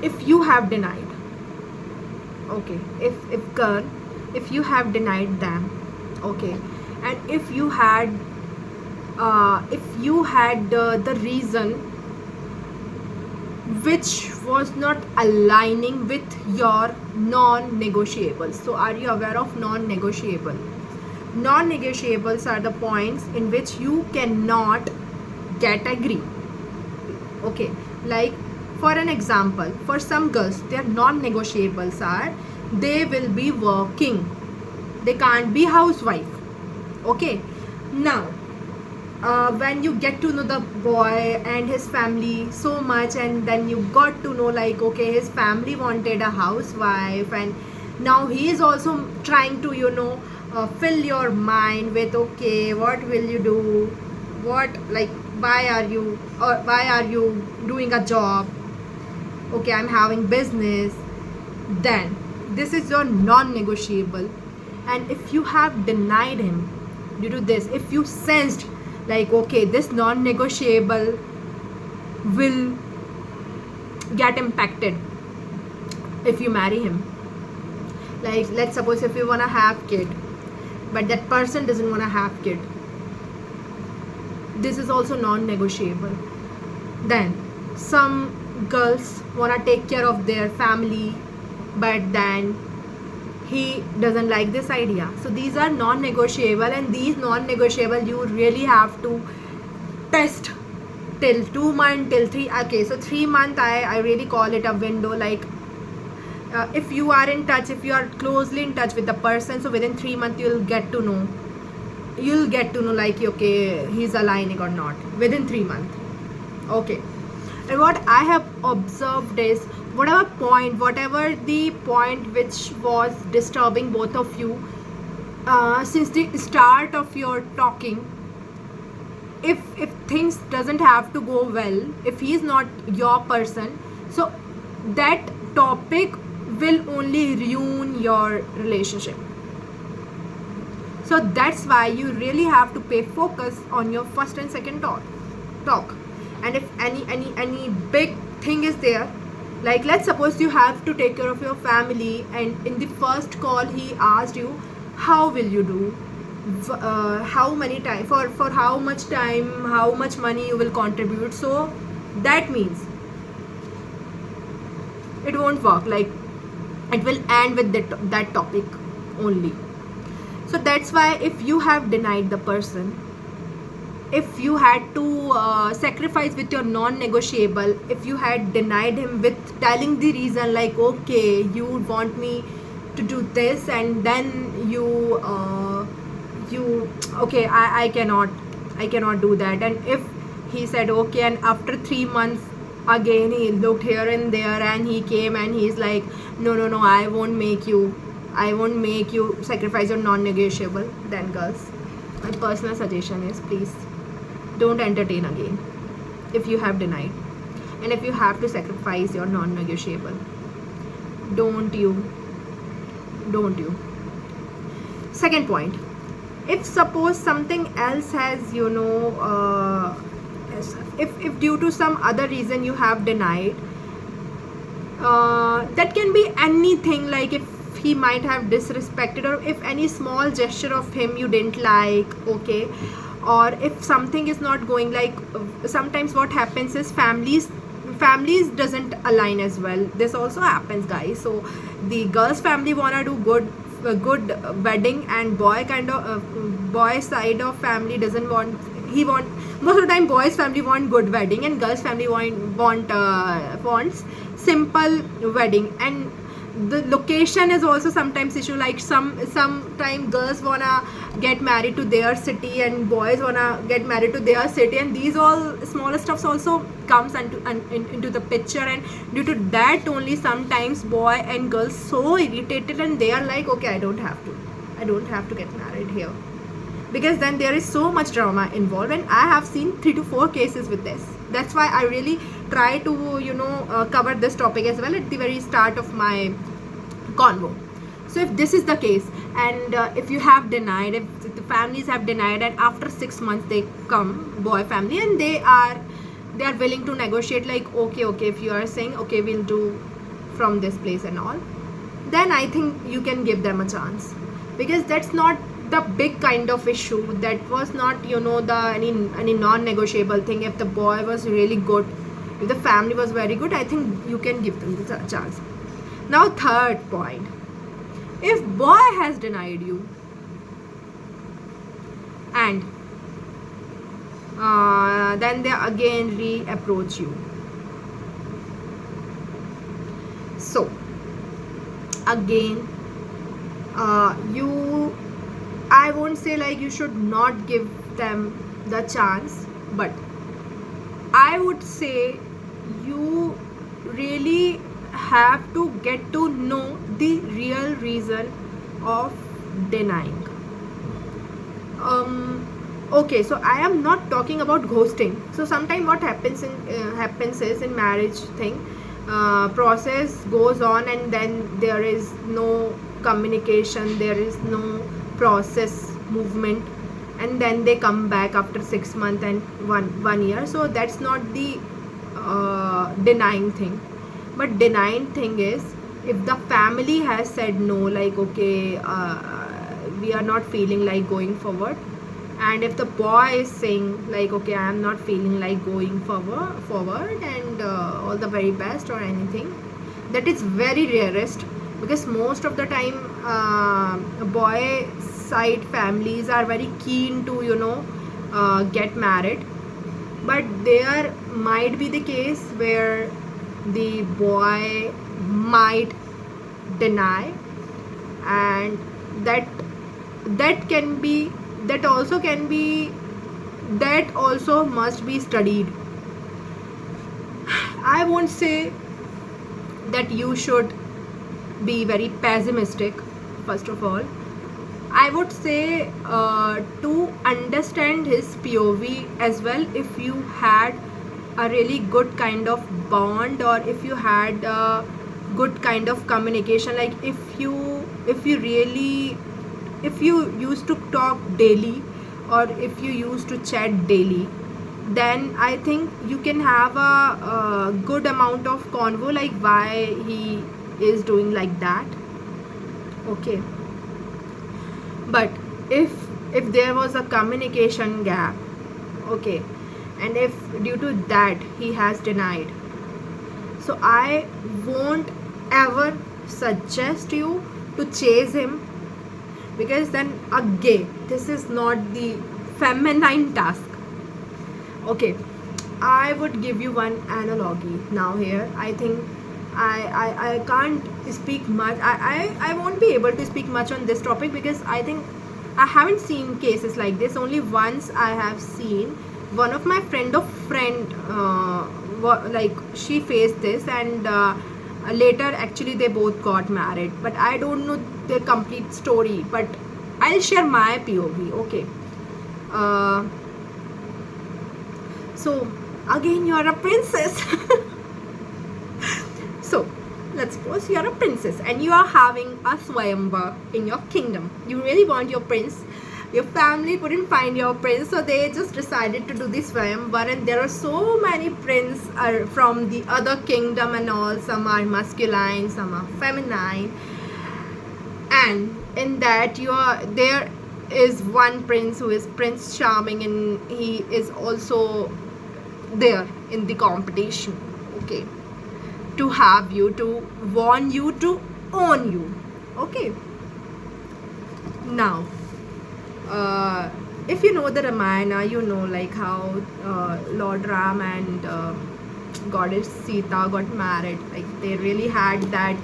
if you have denied, okay, if you have denied them, okay, and if you had the reason which was not aligning with your non-negotiables. So are you aware of non-negotiable? Non-negotiables are the points in which you cannot get agree. Okay, like for an example, for some girls, their non-negotiables are they will be working. They can't be housewife. Okay, now when you get to know the boy and his family so much, and then you got to know like, okay, his family wanted a housewife, and now he is also trying to, fill your mind with, okay, what will you do, what, like, why are you doing a job, okay, I'm having business. Then this is your non-negotiable, and if you have denied him due to this, if you sensed like, okay, this non-negotiable will get impacted if you marry him, like let's suppose if you want to have kid but that person doesn't want to have kid, this is also non-negotiable. Then some girls want to take care of their family but then he doesn't like this idea, so these are non-negotiable, and these non-negotiable you really have to test till 2 months, till 3, okay, so 3 months I really call it a window. Like if you are in touch, if you are closely in touch with the person, so within 3 months you'll get to know like, okay, he's aligning or not within 3 months. Okay, and what I have observed is whatever the point which was disturbing both of you since the start of your talking, if things doesn't have to go well, if he is not your person, so that topic will only ruin your relationship. So that's why you really have to pay focus on your first and second talk. And if any big thing is there, like let's suppose you have to take care of your family, and in the first call he asked you, how will you do, how many time, for how much time, how much money you will contribute, so that means it won't work, like it will end with that topic only. So that's why if you have denied the person, if you had to sacrifice with your non-negotiable, if you had denied him with telling the reason like, okay, you want me to do this, and then you okay, I cannot do that, and if he said okay, and after 3 months again he looked here and there and he came and he's like, no, I won't make you sacrifice your non-negotiable, then girls, my personal suggestion is please don't entertain again if you have denied, and if you have to sacrifice your non-negotiable, don't you. Second point, if suppose something else has, if due to some other reason you have denied, that can be anything, like if he might have disrespected, or if any small gesture of him you didn't like, okay, or if something is not going, like sometimes what happens is families doesn't align as well. This also happens, guys. So the girl's family wanna do a good wedding, and boy side of family doesn't want, most of the time boys family want good wedding and girls family wants simple wedding, and the location is also sometimes issue, like sometime girls wanna get married to their city and boys wanna get married to their city, and these all smaller stuffs also comes into the picture, and due to that only sometimes boy and girls so irritated, and they are like, okay, I don't have to get married here, because then there is so much drama involved, and I have seen 3 to 4 cases with this. That's why I really try to cover this topic as well at the very start of my convo. So if this is the case, and if you have denied, if the families have denied, and after 6 months they come, boy family, and they are willing to negotiate, like okay, if you are saying okay, we'll do from this place and all, then I think you can give them a chance, because that's not the big kind of issue. That was not the any non-negotiable thing. If the boy was really good, if the family was very good, I think you can give them the chance. Now third point, if boy has denied you, and then they again re-approach you. So again, you, I won't say like you should not give them the chance, but I would say you really have to get to know the real reason of denying. Okay, so I am not talking about ghosting. So sometimes what happens is in marriage thing, process goes on and then there is no communication, there is no process movement, and then they come back after 6 months and one year. So that's not the denying thing. But denying thing is if the family has said no, like okay, we are not feeling like going forward, and if the boy is saying like okay, I am not feeling like going forward and all the very best or anything, that is very rarest, because most of the time boy side families are very keen to get married. But there might be the case where the boy might deny, and that can be, that also can be, that also must be studied. I won't say that you should be very pessimistic. First of all, I would say to understand his POV as well. If you had a really good kind of bond, or if you had a good kind of communication, like if you really, if you used to talk daily, or if you used to chat daily, then I think you can have a good amount of convo, like why he is doing like that. Okay, but if there was a communication gap, okay, and if due to that he has denied, so I won't ever suggest you to chase him, because then again this is not the feminine task. Okay, I would give you one analogy now here. I think I can't speak much. I won't be able to speak much on this topic, because I think I haven't seen cases like this. Only once I have seen one of my friend like she faced this, and later actually they both got married. But I don't know the complete story, but I'll share my POV. Okay, so again, you are a princess. So let's suppose you are a princess and you are having a swayamvar in your kingdom. You really want your prince. Your family couldn't find your prince, so they just decided to do this swayamvar, and there are so many princes from the other kingdom and all. Some are masculine, some are feminine, and in that there is one prince who is Prince Charming, and he is also there in the competition. Okay, to have you, to want you, to own you. Okay, now if you know the Ramayana, you know like how Lord Ram and goddess Sita got married. Like they really had that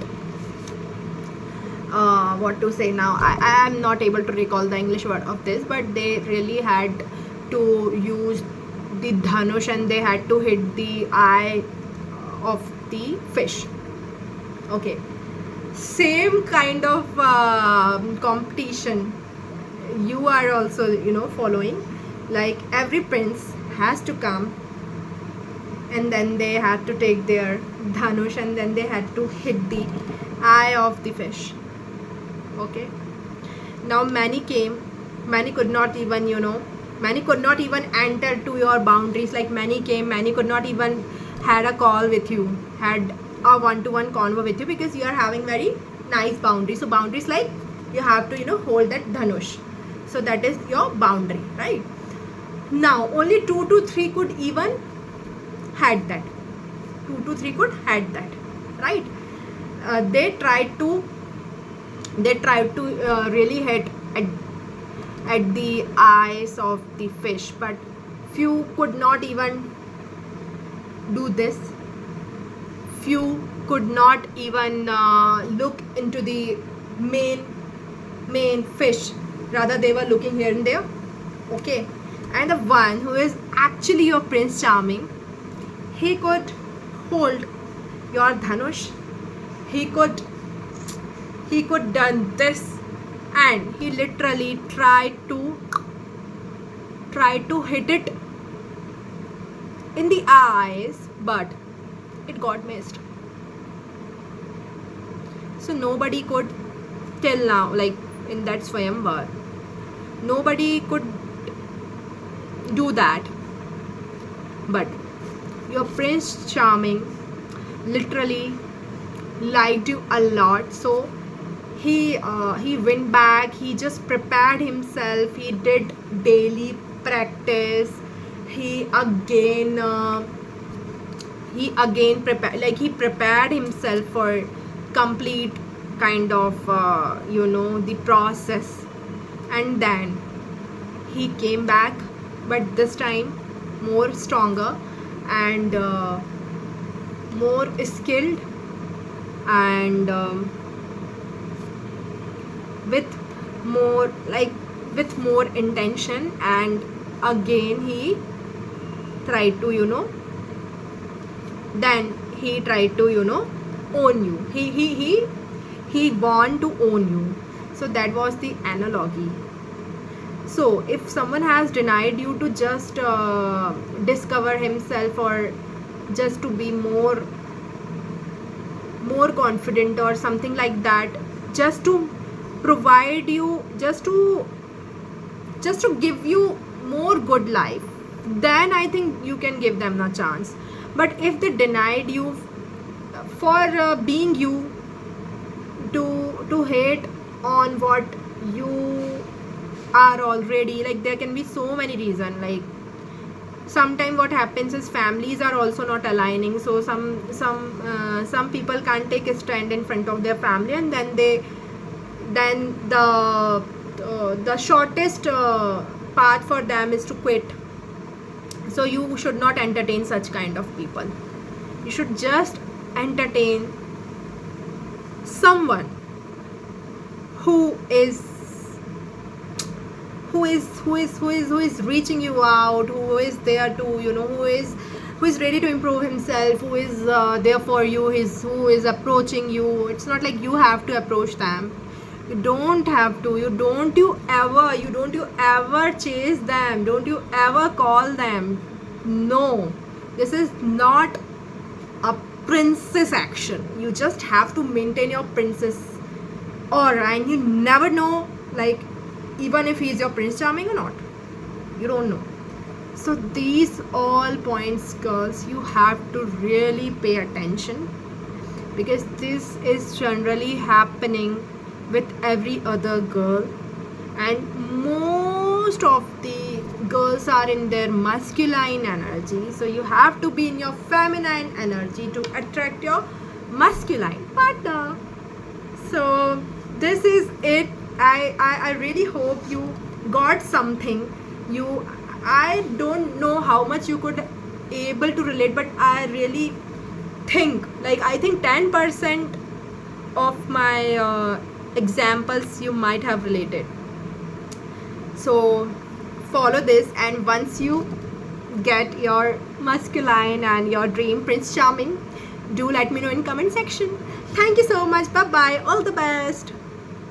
what to say now, I am not able to recall the English word of this, but they really had to use the dhanush, and they had to hit the eye of the fish. Okay, same kind of competition you are also following. Like every prince has to come, and then they had to take their dhanush, and then they had to hit the eye of the fish. Okay, now many came, many could not even many could not even enter to your boundaries. Like many came, many could not even had a call with you, had a one-to-one convo with you, because you are having very nice boundaries. So boundaries, like you have to hold that dhanush, so that is your boundary, right? Now only 2 to 3 could even had that. 2 to 3 could had that, right? They tried to really hit at the eyes of the fish, but few could not even do this. Few could not even look into the main fish, rather they were looking here and there. Okay, and the one who is actually your Prince Charming, he could hold your dhanush, he could done this, and he literally tried to hit it in the eyes, but it got missed. So nobody could till now, like in that Swayamvar, nobody could do that. But your Prince Charming literally liked you a lot, so he went back, he just prepared himself, he did daily practice, he again prepared himself for complete kind of the process, and then he came back, but this time more stronger and more skilled, and with more intention, and again he tried to then he tried to own you. He want to own you. So that was the analogy. So if someone has denied you to just discover himself, or just to be more confident or something like that, just to provide you, just to give you more good life, then I think you can give them a chance. But if they denied you for being you, to hate on what you are already, like there can be so many reasons. Like sometimes what happens is families are also not aligning, so some people can't take a stand in front of their family, and then the shortest path for them is to quit. So you should not entertain such kind of people. You should just entertain someone who is reaching you out, who is there to who is ready to improve himself, who is there for you, who is approaching you. It's not like you have to approach them. You don't have to. You don't you ever chase them. Don't you ever call them. No, this is not a princess action. You just have to maintain your princess aura, and you never know, like even if he is your Prince Charming or not, you don't know. So these all points, girls, you have to really pay attention, because this is generally happening with every other girl, and most of the girls are in their masculine energy. So you have to be in your feminine energy to attract your masculine partner. So this is it. I really hope you got something. I don't know how much you could able to relate, but I really think, like I think 10% of my examples you might have related. So follow this, and once you get your masculine and your dream Prince Charming, do let me know in comment section. Thank you so much. Bye bye. All the best.